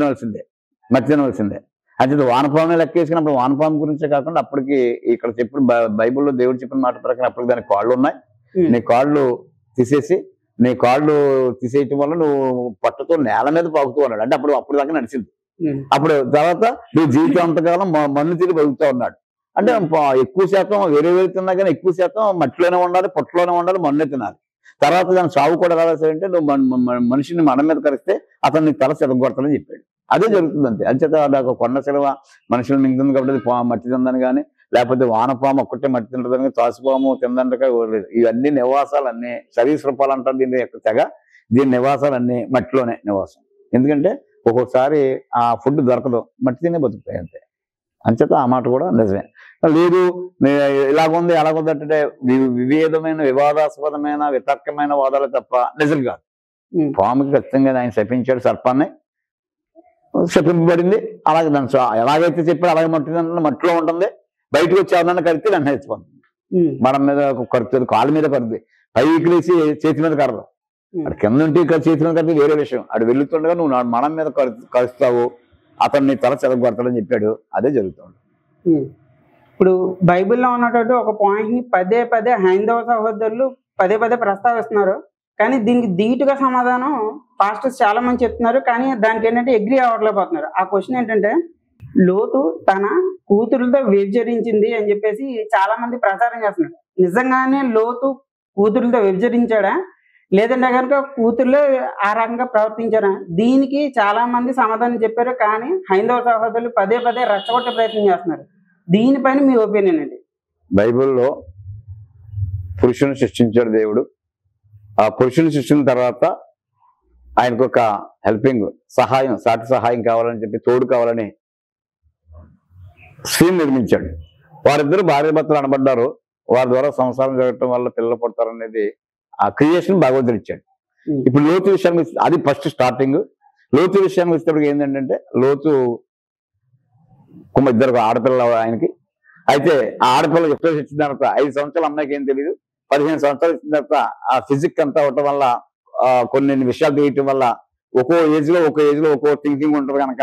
తినవలసిందే. అయితే వానపామునే లెక్కేసుకున్నప్పుడు వానపాము గురించే కాకుండా అప్పటికి ఇక్కడ చెప్పిన బైబిల్లో దేవుడు చెప్పిన మాట ప్రకారం అప్పటికి దానికి కాళ్ళు ఉన్నాయి. నీ కాళ్ళు తీసేయటం వల్ల నువ్వు పట్టుతో నేల మీద పాకుతూ ఉన్నాడు. అంటే అప్పుడు దాకా నడిచింది. అప్పుడు తర్వాత నువ్వు జీవితాంతకాలం మన్ను తిరిగి బతుకుతూ ఉన్నాడు. అంటే ఎక్కువ శాతం వేరే తిన్నా కానీ ఎక్కువ శాతం మట్టిలోనే ఉండాలి, పొట్టలోనే ఉండాలి, మన్నే తినాలి. తర్వాత దాని సాగు కూడా రావాల్సిందంటే నువ్వు మనిషిని మన మీద కరిస్తే అతను నీ తల చెదగొడతానని చెప్పాడు. అదే జరుగుతుంది అంతే. అంచేత నాకు కొండ సెలవ మనుషులు మింగుతుంది కాబట్టి మట్టి తిందని కానీ, లేకపోతే వానపాము ఒక్కటే మట్టి తింటుందని, తాసుపాము తిందంటగా లేదు. ఇవన్నీ నివాసాలన్నీ సరీసృపాలు అంటారు దీని యొక్క తెగ. దీని నివాసాలన్నీ మట్టిలోనే నివాసం. ఎందుకంటే ఒక్కొక్కసారి ఆ ఫుడ్ దొరకదు, మట్టి తినే బతుకుతాయి అంతే. అంచేత ఆ మాట కూడా నిజమే. లేదు ఇలాగుంది అలాగుంది అంటే వివాదాస్పదమైన వితర్కమైన వాదాలు తప్ప నిజం కాదు. పాముకి ఖచ్చితంగా ఆయన శపించాడు సర్పాన్ని. శపింపబడింది. అలాగే దాని ఎలాగైతే చెప్పారు అలాగే మట్టిలో ఉంటుంది. బయటకు వచ్చి ఎవరన్నా కడితే వెంటనే చచ్చిపోతుంది. మనం మీద కడుతుంది, కాళ్ళ మీద కడుతుంది, పైకి లేచి చేతి మీద కడదు. అక్కడ కింద ఉంటే ఇక్కడ చేతి మీద కడితే వేరే విషయం. అటు వెళ్తుండగా నువ్వు మనం మీద కలుస్తావు, అతను నీ తల చెదగొడతాడని చెప్పాడు. అదే జరుగుతుంది. ఇప్పుడు బైబిల్లో ఉన్నటువంటి ఒక పాయింట్ ని పదే పదే హైందవ సహోదరులు పదే పదే ప్రస్తావిస్తున్నారు. కానీ దీనికి ధీటుగా సమాధానం పాస్టర్స్ చాలా మంది చెప్తున్నారు. కానీ దానికి ఏంటంటే అగ్రీ అవ్వట్లేకపోతున్నారు. ఆ క్వశ్చన్ ఏంటంటే, లోతు తన కూతురులతో వ్యభిచరించింది అని చెప్పేసి చాలా మంది ప్రచారం చేస్తున్నారు. నిజంగానే లోతు కూతురులతో వ్యభిచరించాడా, లేదంటే కనుక కూతురులో ఆ రకంగా ప్రవర్తించారా? దీనికి చాలా మంది సమాధానం చెప్పారు. కానీ హైందవ సహోదరులు పదే పదే రెచ్చగొట్టే ప్రయత్నం చేస్తున్నారు. దీనిపైన మీ ఒపీనియన్ ఏంటి? బైబిల్లో పురుషుని సృష్టించాడు దేవుడు. ఆ పురుషుని సృష్టించిన తర్వాత ఆయనకు ఒక హెల్పింగ్ సహాయం, సాటి సహాయం కావాలని చెప్పి, తోడు కావాలని స్త్రీని నిర్మించాడు. వారిద్దరు భార్య భర్తలు అనబడ్డారు. వారి ద్వారా సంసారం జరగటం వల్ల పిల్లలు పుడతారనేది ఆ క్రియేషన్ భగవంతుడు ఇచ్చాడు. ఇప్పుడు లోతు విషయానికి అది ఫస్ట్ స్టార్టింగ్. లోతు విషయానికి వచ్చేటప్పుడు ఏంటంటే, లోతు ఇద్దరు ఆడపిల్ల ఆయనకి. అయితే ఆ ఆడపిల్ల ఎప్పుడు వచ్చిన తర్వాత 5 సంవత్సరాలు అమ్మాయికి ఏం తెలియదు. 15 సంవత్సరాలు వచ్చిన తర్వాత ఆ ఫిజిక్ అంతా అవటం వల్ల, కొన్ని విషయాలు తెలియటం వల్ల, ఒక్కో ఏజ్ లో ఒక్కో థింకింగ్ ఉంటుంది కనుక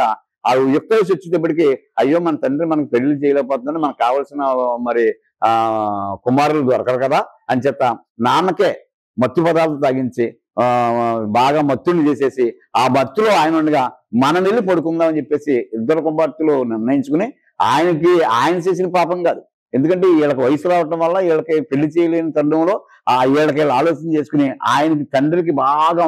ఆ యుక్త వయసు వచ్చేటప్పటికి అయ్యో మన తండ్రి మనకు పెళ్లి చేయలేకపోతుందని, మనకు కావాల్సిన మరి కుమారులు దొరకరు కదా అని చెప్ప నాన్నకే మత్తు పదార్థాలు తాగించి బాగా మత్తుని చేసేసి, ఆ మత్తులో ఆయన ఉండగా మనం వెళ్ళి పడుకుందామని చెప్పేసి ఇద్దరు కుమార్తెలు నిర్ణయించుకుని, ఆయన చేసిన పాపం కాదు. ఎందుకంటే వీళ్ళకి వయసు రావటం వల్ల వీళ్ళకి పెళ్లి చేయలేని తరుణంలో వీళ్ళకి ఆలోచన చేసుకుని ఆయనకి తండ్రికి బాగా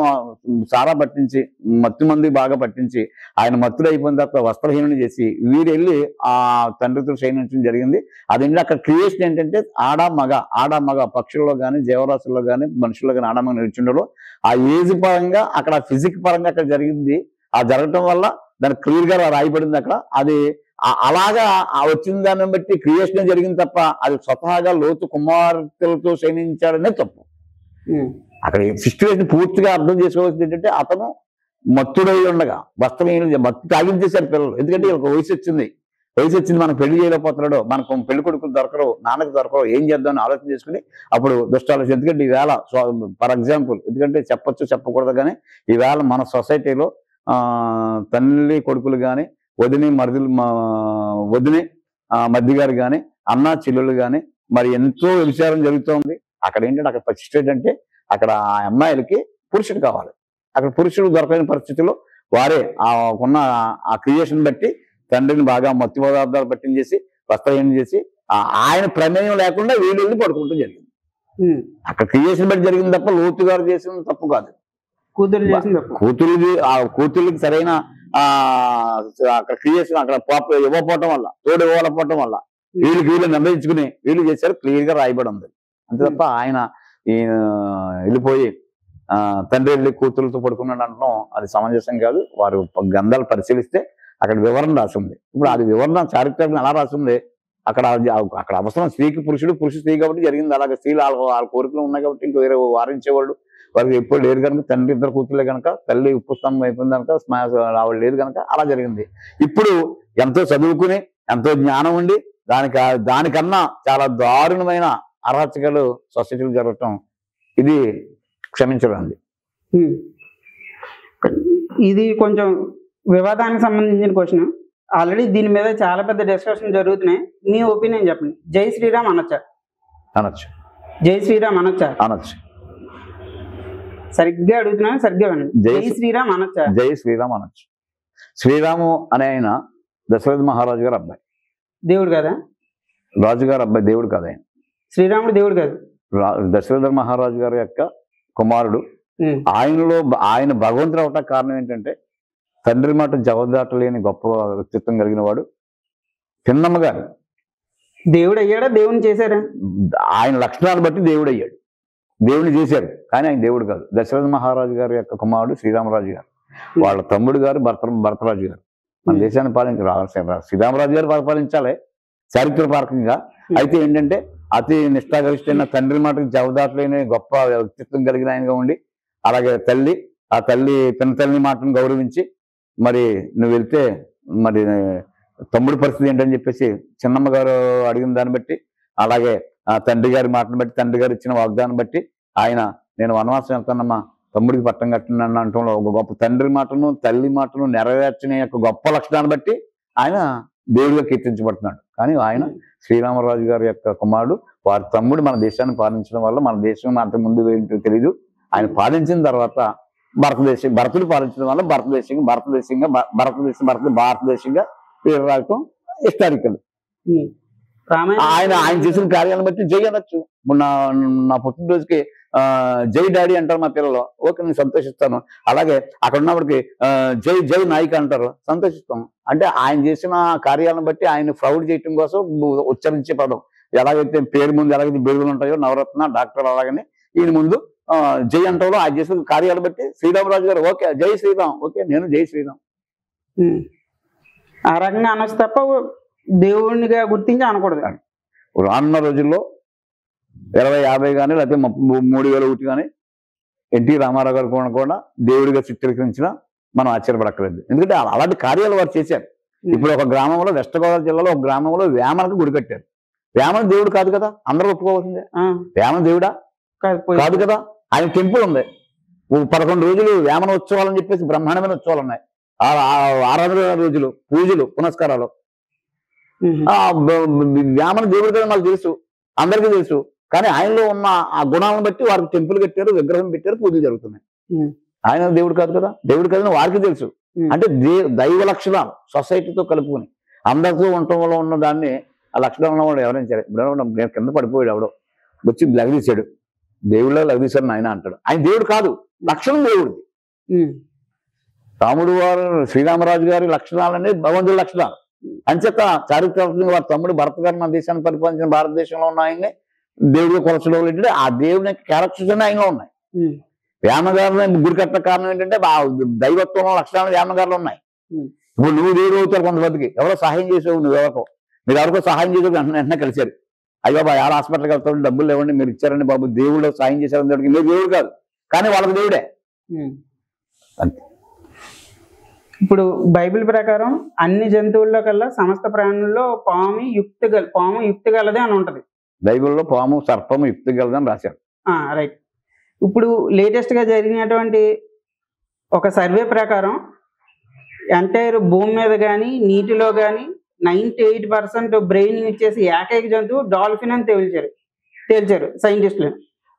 సారా పట్టించి, మత్తు మంది బాగా పట్టించి, ఆయన మత్తులు అయిపోయిన తర్వాత వస్త్రహీనుని చేసి వీరు వెళ్ళి ఆ తండ్రితో శయనించడం జరిగింది. అదేంటి అక్కడ క్రియేషన్ ఏంటంటే ఆడ మగ పక్షుల్లో కానీ, జీవరాశుల్లో కానీ, మనుషుల్లో కానీ ఆడమగ నిల్చుండలో ఆ ఏజ్ పరంగా అక్కడ ఫిజిక్ పరంగా అక్కడ జరిగింది. ఆ జరగటం వల్ల దాని క్లియర్ గా రాయబడింది అక్కడ. అది అలాగా వచ్చిన దాన్ని బట్టి క్రియేషన్ జరిగింది తప్ప అది స్వతహాగా లోతు కుమార్తెలతో శయనించాడనే తప్పు. అక్కడ సిచ్యువేషన్ పూర్తిగా అర్థం చేసుకోవాల్సింది ఏంటంటే, అతను మత్తుడై ఉండగా మత్తు తాగించేశారు పిల్లలు. ఎందుకంటే వీళ్ళకి వయసు వచ్చింది, మనకు పెళ్లి చేయలేకపోతున్నాడు, మనకు పెళ్లి కొడుకులు దొరకరు, నాన్నకు దొరకరు, ఏం చేద్దామని ఆలోచన చేసుకుని అప్పుడు దుష్టాలోచన. ఎందుకంటే ఈవేళ ఫర్ ఎగ్జాంపుల్, ఎందుకంటే చెప్పొచ్చు చెప్పకూడదు కానీ ఈవేళ మన సొసైటీలో తల్లి కొడుకులు కానీ, వదిని మధ్య గారు కానీ, అన్న చెల్లెలు కానీ మరి ఎంతో విచారం జరుగుతోంది. అక్కడ ఏంటంటే, అక్కడ ఫస్ట్ ఏంటంటే అక్కడ ఆ అమ్మాయిలకి పురుషుడు కావాలి. అక్కడ పురుషుడు దొరకని పరిస్థితిలో వారే ఉన్న ఆ క్రియేషన్ బట్టి తండ్రిని బాగా మత్తు పదార్థాలు పట్టించేసి, వస్త్రహీనం చేసి, ఆయన ప్రమేయం లేకుండా వీళ్ళు వెళ్ళి పడుకుంటూ జరిగింది. అక్కడ క్రియేషన్ బట్టి జరిగింది తప్ప లోతు గారు చేసిన తప్పు కాదు. కూతురుకి సరైన అక్కడ క్రియేషన్ అక్కడ ఇవ్వకపోవటం వల్ల, తోడు ఇవ్వకపోవటం వల్ల వీళ్ళు నిర్ణయించుకుని వీళ్ళు చేశారు. క్లియర్ గా రాయబడి ఉంది. అంతే తప్ప ఆయన వెళ్ళిపోయి తండ్రి వెళ్ళి కూతురులతో పడుకున్నాడు అనడం అది సమంజసం కాదు. వారు గ్రంథాలు పరిశీలిస్తే అక్కడ వివరణ రాసి ఉంది. ఇప్పుడు అది వివరణ చారిత్రకం ఎలా రాసి ఉంది, అక్కడ అవసరం స్త్రీకి పురుషుడు, స్త్రీ కాబట్టి జరిగింది. అలాగే స్త్రీలు వాళ్ళ కోరికలు ఉన్నాయి కాబట్టి ఇంకో వేరే వారించేవాళ్ళు వారికి ఎప్పుడు లేరు కనుక, తండ్రి ఇద్దరు కూతుర్లే కనుక, తల్లి ఉప్పు స్తంభం అయిపోయింది కనుక ఆవిడ లేదు కనుక అలా జరిగింది. ఇప్పుడు ఎంతో చదువుకుని ఎంతో జ్ఞానం ఉండి దానికన్నా చాలా దారుణమైన అరాచకాలు సొసైటీలు జరగటం ఇది క్షమించడండి. ఇది కొంచెం వివాదానికి సంబంధించిన క్వశ్చన్. ఆల్రెడీ దీని మీద చాలా పెద్ద డిస్కషన్ జరుగుతున్నాయి. మీ ఒపీనియన్ చెప్పండి. జై శ్రీరామ్ అనొచ్చా? అనొచ్చు. జై శ్రీరామ్ అనొచ్చా? అనొచ్చు. సరిగ్గా అడుగుతున్నాను, సరిగ్గా వినండి. జై శ్రీరామ్ అనొచ్చా? జై శ్రీరామ్ అనొచ్చు. శ్రీరాము అనే ఆయన దశరథ మహారాజు గారు అబ్బాయి. దేవుడు కదా? రాజుగారు అబ్బాయి, దేవుడు కాదు ఆయన. శ్రీరాముడు దేవుడు కాదు, దశరథ మహారాజు గారి యొక్క కుమారుడు. ఆయన భగవంతుడు అవటానికి కారణం ఏంటంటే, తండ్రి మాట జవదాటలేని గొప్ప వ్యక్తిత్వం కలిగిన వాడు. చిన్నమ్మ గారు దేవుడు అయ్యాడా, దేవుని చేశారా? ఆయన లక్షణాలు బట్టి దేవుడు అయ్యాడు, దేవుని చేశారు. కానీ ఆయన దేవుడు కాదు. దశరథ మహారాజు గారి యొక్క కుమారుడు శ్రీరామరాజు గారు. వాళ్ళ తమ్ముడు గారు భరతరాజు గారు. మన దేశాన్ని శ్రీరామరాజు గారు పరిపాలించాలి చారిత్రపరంగా. అయితే ఏంటంటే అతి నిష్ఠాగరిష్టైన తండ్రి మాటకి జవదాటలేని గొప్ప వ్యక్తిత్వం కలిగిన ఆయనగా ఉండి, అలాగే తల్లి పిన తల్లి మాటను గౌరవించి మరి నువ్వు వెళ్తే మరి తమ్ముడి పరిస్థితి ఏంటని చెప్పేసి చిన్నమ్మ గారు అడిగిన దాన్ని బట్టి, అలాగే ఆ తండ్రి గారి మాటను బట్టి, తండ్రి గారు ఇచ్చిన వాగ్దానం బట్టి ఆయన నేను వనవాసం వెళ్తానమ్మా, తమ్ముడికి పట్టం కట్టినాను అంటంలో ఒక గొప్ప తండ్రి మాటను తల్లి మాటను నెరవేర్చిన యొక్క గొప్ప లక్షణాన్ని బట్టి ఆయన దేవుడిగా కీర్తించబడుతున్నాడు. కానీ ఆయన శ్రీరామరాజు గారి యొక్క కుమారుడు, వారి తమ్ముడు మన దేశాన్ని పాలించడం వల్ల మన దేశం అంత ముందు ఏంటో తెలియదు. ఆయన పాలించిన తర్వాత భరతుడు పాలించడం వల్ల భారతదేశంగా పేరు రావటం హిస్టారికల్. ఆయన చేసిన కార్యాలను బట్టి జై అనొచ్చు. నా పుట్టినరోజుకి జై డాడీ అంటారు మా పిల్లలు, ఓకే నేను సంతోషిస్తాను. అలాగే అక్కడ ఉన్నప్పటికి జై జై నాయక్ అంటారు, సంతోషిస్తాం. అంటే ఆయన చేసిన కార్యాలను బట్టి ఆయన ప్రౌడ్ చేయటం కోసం ఉచ్చరించే పదం. ఎలాగైతే పేరు ముందు ఎలాగైతే బిరుదులు ఉంటాయో నవరత్న డాక్టర్, అలాగనే ఈయన ముందు జై అంటారో ఆయన చేసిన కార్యాలు బట్టి శ్రీరామరాజు గారు ఓకే జై శ్రీరామ్, ఓకే నేను జై శ్రీరామ్ ఆ రకంగా అనొచ్చు తప్ప దేవుడినిగా గుర్తించి అనకూడదు. రానున్న రోజుల్లో 2050 కానీ లేకపోతే 3001 కానీ ఎన్టీ రామారావు గారు కూడా దేవుడిగా చిత్రీకరించిన మనం ఆశ్చర్యపడక్కర్లేదు. ఎందుకంటే అలాంటి కార్యాలు వారు చేశారు. ఇప్పుడు ఒక గ్రామంలో, వెస్ట్ గోదావరి జిల్లాలో ఒక గ్రామంలో వేమనకు గుడి కట్టారు. వేమన దేవుడు కాదు కదా, అందరూ ఒప్పుకోవాల్సిందే. వేమన దేవుడా కాదు కదా. ఆయన టెంపుల్ ఉంది, 11 రోజులు వేమన ఉత్సవాలు అని చెప్పేసి బ్రహ్మాండమైన ఉత్సవాలు ఉన్నాయి. ఆరాధన రోజులు, పూజలు, పునస్కారాలు. వేమన దేవుడు కదా మాకు తెలుసు, అందరికీ తెలుసు. కానీ ఆయనలో ఉన్న ఆ గుణాలను బట్టి వారికి టెంపుల్ కట్టారు, విగ్రహం పెట్టారు, పూజలు జరుగుతున్నాయి. ఆయన దేవుడు కాదు కదా, దేవుడు కాదని వారికి తెలుసు. అంటే దైవ లక్షణాలు సొసైటీతో కలుపుకొని అందరితో ఉండటం వల్ల ఉన్న దాన్ని ఆ లక్షణం ఉన్నవాడు ఎవరైనా సరే, నేను కింద పడిపోయాడు ఎవడో వచ్చి లగదీశాడు, దేవుళ్ళ లగదీశాడు ఆయన అంటాడు. ఆయన దేవుడు కాదు, లక్షణం దేవుడిది. రాముడు వారు శ్రీరామరాజు గారి లక్షణాలన్నీ భగవంతుడి లక్షణాలు. అంచేత చారిత్రాత్మకంగా వారి తమ్ముడు భరత్ గారు మన దేశాన్ని పరిపాలించిన భారతదేశంలో ఉన్న ఆయన్ని దేవుడిగా కొలచడం ఏంటంటే ఆ దేవుని క్యారెక్టర్స్ అన్ని ఆయనలో ఉన్నాయి. వేమగారిని గుడి కట్ట కారణం ఏంటంటే దైవత్వంలో లక్షణాలు వేమగారులు ఉన్నాయి. ఇప్పుడు నువ్వు దేవుడు అవుతారు కొంతమందికి, ఎవరో సహాయం చేసావు, నువ్వు మీరు ఎవరికో సహాయం చేసేది వెంటనే కలిశారు. అయ్యో బాబా ఎవరు హాస్పిటల్కి వెళ్తాడు, డబ్బులు లేవండి మీరు ఇచ్చారండి బాబు, దేవుడు సహాయం చేశారని దేవుడికి, మీరు దేవుడు కాదు కానీ వాళ్ళకి దేవుడే అంతే. ఇప్పుడు బైబిల్ ప్రకారం అన్ని జంతువుల్లో కల్లా సమస్త ప్రాణుల్లో పాము యుక్తి గలదే అని ఉంటది. బైబిల్లో పాము సర్పము యుక్తి గలదని రాశారు. రైట్. ఇప్పుడు లేటెస్ట్ గా జరిగినటువంటి ఒక సర్వే ప్రకారం ఎంటైర్ భూమి మీద కానీ నీటిలో కానీ 98% బ్రెయిన్ యూజ్ చేసి ఏకైక జంతువు డాల్ఫిన్ అని తేల్చారు సైంటిస్టులు.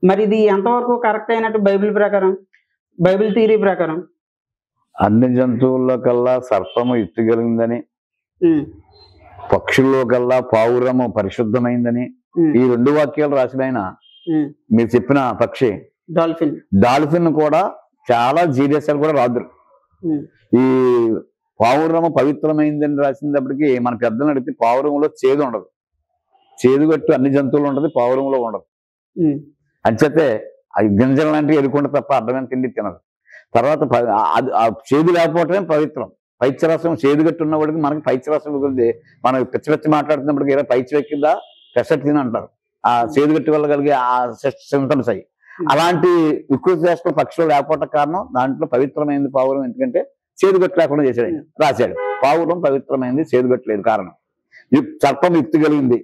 మరి ఇది ఎంతవరకు కరెక్ట్ అయినట్టు బైబిల్ ప్రకారం, బైబిల్ థియరీ ప్రకారం? అన్ని జంతువుల్లో కల్లా సర్పము యుక్తి కలిగిందని, పక్షుల్లో కల్లా పావురము పరిశుద్ధమైందని ఈ 2 వాక్యాలు రాసిన ఆయన మీరు చెప్పిన పక్షి డాల్ఫిన్ కూడా చాలా జీడియస్లు కూడా రాదురు. ఈ పావురము పవిత్రమైందని రాసినప్పటికీ మన పెద్దలను అడిగితే పావురంలో చేదు ఉండదు, చేదుగట్టు అన్ని జంతువులు ఉండదు, పావురంలో ఉండదు. అంచేతే అది గింజలు లాంటివి ఎరుకుండ తప్ప అడ్డమైన తిండి తినదు. తర్వాత చేదు లేకపోవటమే పవిత్రం. పైత్యరసం చేదుగట్టు ఉన్నవాడికి మనకి పైత్యరసం గురించి మనం పిచ్చి మాట్లాడుతున్నప్పటికీ ఏదో పైచి వెక్కిందా పెసట్ తిని అంటారు. ఆ చేదుగట్టు వల్ల కలిగే ఆ సింటమ్స్ అయ్యి అలాంటి వికృతి చేస్తున్న పక్షులు లేకపోవటం కారణం దాంట్లో పవిత్రమైంది పావురం. ఎందుకంటే చేదుగట్టు లేకుండా చేశాడు ఆయన, రాశాడు పావురం పవిత్రమైంది, చేదుగట్టు లేదు కారణం. సర్పం యుక్తి కలిగింది,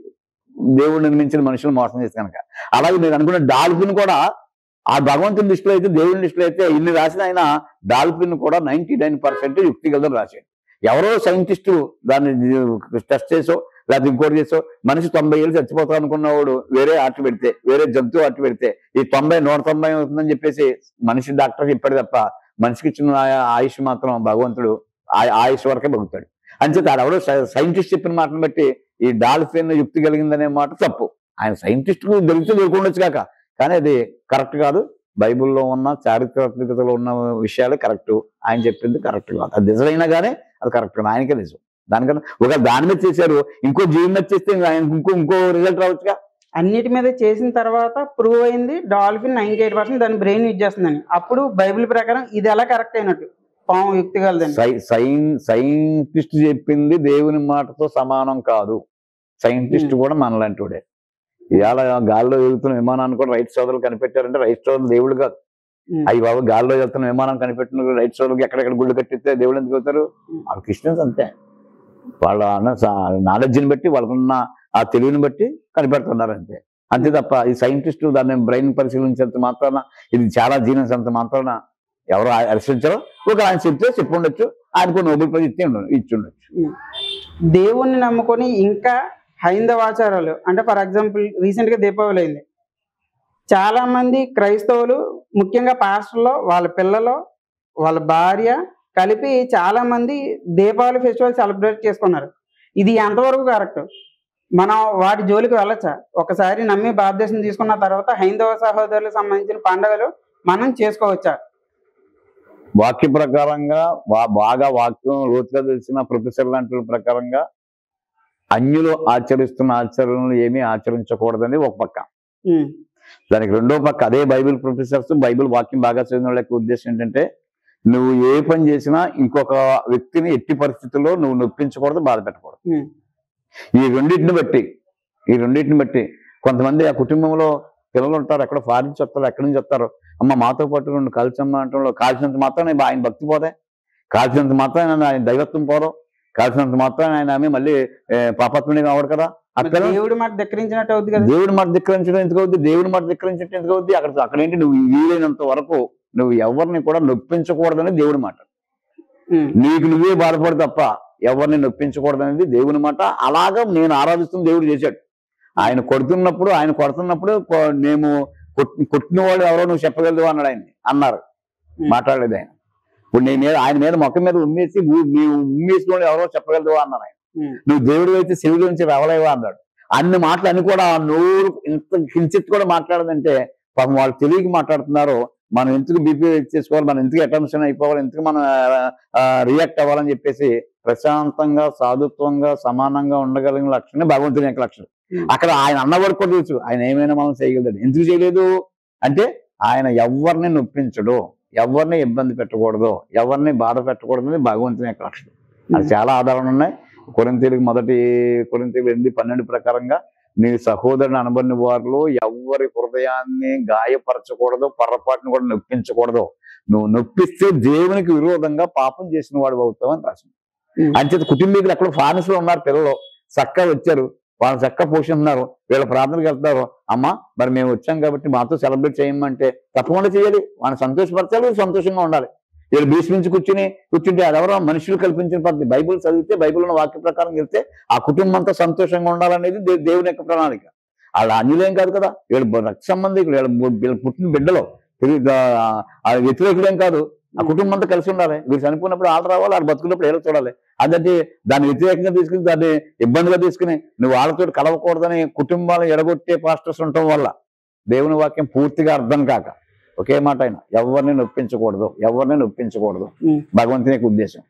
దేవుడు నిర్మించిన మనుషులు మోసం చేసి కనుక. అలాగే మీరు అనుకున్న డాల్ఫిన్ కూడా ఆ భగవంతుని దృష్టిలో అయితే, దేవుని దృష్టిలో అయితే ఇన్ని రాసిన ఆయన డాల్ఫిన్ కూడా 99% యుక్తి గలదని రాశాడు. ఎవరో సైంటిస్టు దాన్ని టెస్ట్ చేసో లేకపోతే ఇంకోటి చేసో మనిషి 90 ఏళ్ళు చచ్చిపోతాం అనుకున్నవాడు వేరే ఆటలు పెడితే, వేరే జంతువు ఆటలు పెడితే ఈ 190 అవుతుందని చెప్పేసి మనిషి డాక్టర్ చెప్పాడు తప్ప మనిషికి ఇచ్చిన ఆయుష్ మాత్రం భగవంతుడు ఆయుష్ వరకే బతుకుతాడు. అంచేత ఆడెవడో సైంటిస్ట్ చెప్పిన మాటను బట్టి ఈ డాల్ఫిన్ యుక్తి కలిగిందనే మాట తప్పు. ఆయన సైంటిస్ట్కు దొరికితే దొరుకుండొచ్చు కాక, కానీ అది కరెక్ట్ కాదు. బైబిల్లో ఉన్న చారిత్రాత్మకతలో ఉన్న విషయాలు కరెక్ట్, ఆయన చెప్పింది కరెక్ట్ కాదు. అది నిజమైనా కానీ అది కరెక్ట్ కాదు, ఆయనకే నిజం. దానికన్నా ఒక దాని మీద చేశారు, ఇంకో జీవి మీద చేస్తే ఇంకో రిజల్ట్ రావచ్చుగా. అన్నిటి మీద చేసిన తర్వాత ప్రూవ్ అయింది డాల్ఫిన్ 98% దాని బ్రెయిన్ యూజ్ చేస్తుందని. అప్పుడు బైబిల్ ప్రకారం ఇది ఎలా కరెక్ట్ అయినట్టు? పాము యుక్తి కలదని సైంటిస్ట్ చెప్పింది దేవుని మాటతో సమానం కాదు. సైంటిస్ట్ కూడా మనలాంటి వాడే. ఇవాళ గాల్లో ఎగురుతున్న విమానాన్ని కూడా రైట్ సోదరులు కనిపెట్టారంటే రైట్ సోదరులు దేవుడు కాదు, అవి బాబు గాల్లో వెళ్తున్న విమానం కనిపెట్టిన రైట్ సైడ్కి ఎక్కడెక్కడ గుళ్ళు కట్టిస్తే దేవుడు ఎందుకు అవుతారు? వాళ్ళు క్రిస్టియన్స్ అంతే. వాళ్ళ నాలెడ్జ్ని బట్టి వాళ్ళకున్న ఆ తెలివిని బట్టి కనిపెడుతున్నారు అంతే. అంతే తప్ప ఈ సైంటిస్టులు దాన్ని బ్రెయిన్ పరిశీలించేంత మాత్రాన ఇది చాలా జీనియస్ అంత మాత్రాన ఎవరు హర్షించారో ఒక ఆయన చెప్తే చెప్పుండొచ్చు, ఆయనకు నోబెల్ ప్రైజ్ ఇచ్చి ఉండొచ్చు. దేవుణ్ణి నమ్ముకొని ఇంకా హైందవాచారాలు అంటే ఫర్ ఎగ్జాంపుల్ రీసెంట్ గా దీపావళి అయింది. చాలా మంది క్రైస్తవులు ముఖ్యంగా పాస్టర్లో వాళ్ళ పిల్లలు వాళ్ళ భార్య కలిపి చాలా మంది దీపావళి ఫెస్టివల్ సెలబ్రేట్ చేసుకున్నారు. ఇది ఎంతవరకు కరెక్ట్? మనం వాటి జోలికి వెళ్ళొచ్చా? ఒకసారి నమ్మి భారతదేశం తీసుకున్న తర్వాత హైందవ సహోదరులకు సంబంధించిన పండుగలు మనం చేసుకోవచ్చా? వాక్య ప్రకారంగా బాగా వాక్యం లోతుగా తెలిసిన ప్రొఫెసర్ లాంటి ప్రకారంగా అన్యులు ఆచరిస్తున్న ఆచరణలు ఏమీ ఆచరించకూడదని ఒక పక్క, దానికి రెండో పక్క అదే బైబిల్ ప్రొఫెసర్స్ బైబిల్ వాక్యం బాగా చదివిన వాళ్ళకి ఉద్దేశం ఏంటంటే నువ్వు ఏ పని చేసినా ఇంకొక వ్యక్తిని ఎట్టి పరిస్థితుల్లో నువ్వు నొప్పించకూడదు, బాధ పెట్టకూడదు. ఈ రెండింటిని బట్టి కొంతమంది ఆ కుటుంబంలో పిల్లలు ఉంటారు, ఎక్కడ ఫారిన్ వస్తారు, ఎక్కడి నుంచి వస్తారు, అమ్మ మాతో పాటు రెండు కాల్చమ్మ అంటంలో కాల్చినంత మాత్రం ఆయన భక్తి పోతే, కాల్చినంత మాత్రం ఆయన దైవత్వం పోరు, కాల్చినంత మాత్రం ఆయన ఆమె మళ్ళీ పాపత్ముని కావడు కదా. అక్కడ దేవుడి మాట ధిక్కరించినట్టు అవుతుంది కదా. దేవుడి మాట ధిక్కరించడం ఎందుకు అవుద్ది? దేవుడి మాట ధిక్కరించడం ఎందుకు అవుద్ది? అక్కడ ఏంటి, నువ్వు వీలైనంత వరకు నువ్వు ఎవరిని కూడా నొప్పించకూడదని దేవుడి మాట. నీకు నువ్వే బాధపడు తప్ప ఎవరిని నొప్పించకూడదనేది దేవుని మాట. అలాగా నేను ఆరాధిస్తున్న దేవుడు చేశాడు. ఆయన కొడుతున్నప్పుడు మేము కొట్టిన వాళ్ళు ఎవరో నువ్వు చెప్పగలదు అన్నాడు. అన్నారు, మాట్లాడలేదు ఆయన. ఇప్పుడు ఆయన మీద మొక్క మీద ఉమ్మేసి ఉమ్మేసిన వాళ్ళు ఎవరో చెప్పగలదు అన్నారు ఆయన. నువ్వు దేవుడు అయితే శివుడి నుంచి రావలేవా అన్నాడు. అన్ని మాటలు అన్ని కూడా నోరు ఇంత కించిత్ కూడా మాట్లాడదంటే పాపం వాళ్ళు తెలియక మాట్లాడుతున్నారు. మనం ఎందుకు బీపీ చేసుకోవాలి, మనం ఎందుకు అటెన్షన్ అయిపోవాలి, ఎందుకు మనం రియాక్ట్ అవ్వాలని చెప్పేసి ప్రశాంతంగా సాధుత్వంగా సమానంగా ఉండగలిగిన లక్షణం భగవంతుని యొక్క లక్షణం. అక్కడ ఆయన అన్నవరకు కూడా తెలుసు ఆయన ఏమైనా మనం చేయగలడు. ఎందుకు చేయలేదు అంటే ఆయన ఎవరిని నొప్పించడు, ఎవరిని ఇబ్బంది పెట్టకూడదు, ఎవరిని బాధ పెట్టకూడదు అని భగవంతుని యొక్క లక్షణం. అది చాలా ఆధారాలు ఉన్నాయి. కొరింథీయులకు 1:12 ప్రకారంగా నీ సహోదరుని అనబడిన వారిలో ఎవరి హృదయాన్ని గాయపరచకూడదు, పొరపాటును కూడా నొప్పించకూడదు. నువ్వు నొప్పిస్తే దేవునికి విరోధంగా పాపం చేసిన వాడు అవుతావు అని రాసింది. అంచేత కుటుంబీకులు ఎక్కడ ఫారెన్స్ లో ఉన్నారు, పిల్లలు చక్కగా వచ్చారు, వాళ్ళు చక్కగా పోషిస్తున్నారు, వీళ్ళ ప్రార్థనకి వెళ్తారు. అమ్మా మరి మేము వచ్చాం కాబట్టి మాతో సెలబ్రేట్ చేయమంటే తప్పకుండా చేయాలి. వాళ్ళని సంతోషపరచాలి, సంతోషంగా ఉండాలి. వీళ్ళు భీష్మించి కూర్చుంటే అదెవరో మనుషులు కల్పించిన పద్ధతి. బైబిల్ చదివితే బైబిల్ ఉన్న వాక్య ప్రకారం వెళ్తే ఆ కుటుంబం అంతా సంతోషంగా ఉండాలనేది దేవుని యొక్క ప్రణాళిక. వాళ్ళ అన్యులేం కాదు కదా, వీళ్ళు రక్త సంబంధికులు, వీళ్ళు పుట్టిన బిడ్డలు, వ్యతిరేకులేం కాదు. ఆ కుటుంబం అంతా కలిసి ఉండాలి. వీళ్ళు చనిపోయినప్పుడు వాళ్ళు రావాలి, వాళ్ళు బతుకున్నప్పుడు ఏదో చూడాలి. అదంటే దాన్ని వ్యతిరేకంగా తీసుకుని దాన్ని ఇబ్బందిగా తీసుకుని నువ్వు వాళ్ళతో కలవకూడదని కుటుంబాలు ఎడగొట్టే పాస్టర్స్ ఉండటం వల్ల దేవుని వాక్యం పూర్తిగా అర్థం కాక ఒకే మాట అయినా ఎవరిని నొప్పించకూడదు భగవంతుని యొక్క ఉద్దేశం.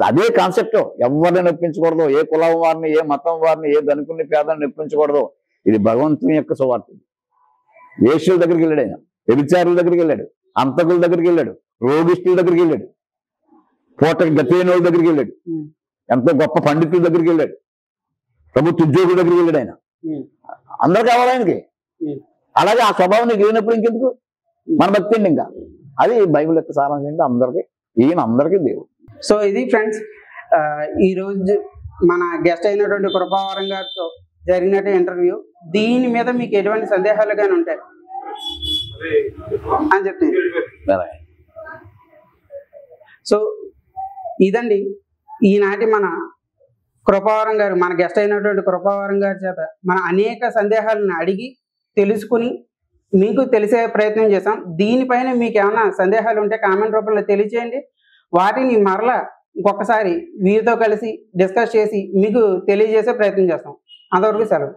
అదే కాన్సెప్ట్. ఎవరిని నొప్పించకూడదు, ఏ కులం వారిని, ఏ మతం వారిని, ఏ ధనికుని పేదని నొప్పించకూడదు. ఇది భగవంతుని యొక్క సువార్త. వేశ్యుల దగ్గరికి వెళ్ళాడు ఆయన, వ్యభిచారుల దగ్గరికి వెళ్ళాడు, అంతకుల దగ్గరికి వెళ్ళాడు, రోగిష్ఠుల దగ్గరికి వెళ్ళాడు, పూటకి గతైన వాళ్ళ దగ్గరికి వెళ్ళాడు, ఎంతో గొప్ప పండితుల దగ్గరికి వెళ్ళాడు, ప్రభుత్వ ఉద్యోగుల దగ్గరికి వెళ్ళాడు. ఆయన అందరు కావాలి ఆయనకి. అలాగే ఆ స్వభావం నీకు లేనప్పుడు ఇంకెందుకు మన భక్తి అండి. ఇంకా అది బైబిల్ యొక్క సారాంశం. అందరికీ దేవుడు. సో ఇది ఫ్రెండ్స్, ఈ రోజు మన గెస్ట్ అయినటువంటి కృపావరం గారితో జరిగినట్టు ఇంటర్వ్యూ. దీని మీద మీకు ఎటువంటి సందేహాలు కానీ ఉంటాయి అని చెప్తాను. సో ఇదండి ఈనాటి మన కృపావరం గారు, మన గెస్ట్ అయినటువంటి కృపావరం గారి చేత మన అనేక సందేహాలను అడిగి తెలుసుకుని మీకు తెలిసే ప్రయత్నం చేసాం. దీనిపైన మీకు ఏమైనా సందేహాలు ఉంటే కామెంట్ రూపంలో తెలియచేయండి. వాటిని మరలా ఇంకొకసారి వీరితో కలిసి డిస్కస్ చేసి మీకు తెలియజేసే ప్రయత్నం చేస్తాం. అంతవరకు సెలవు.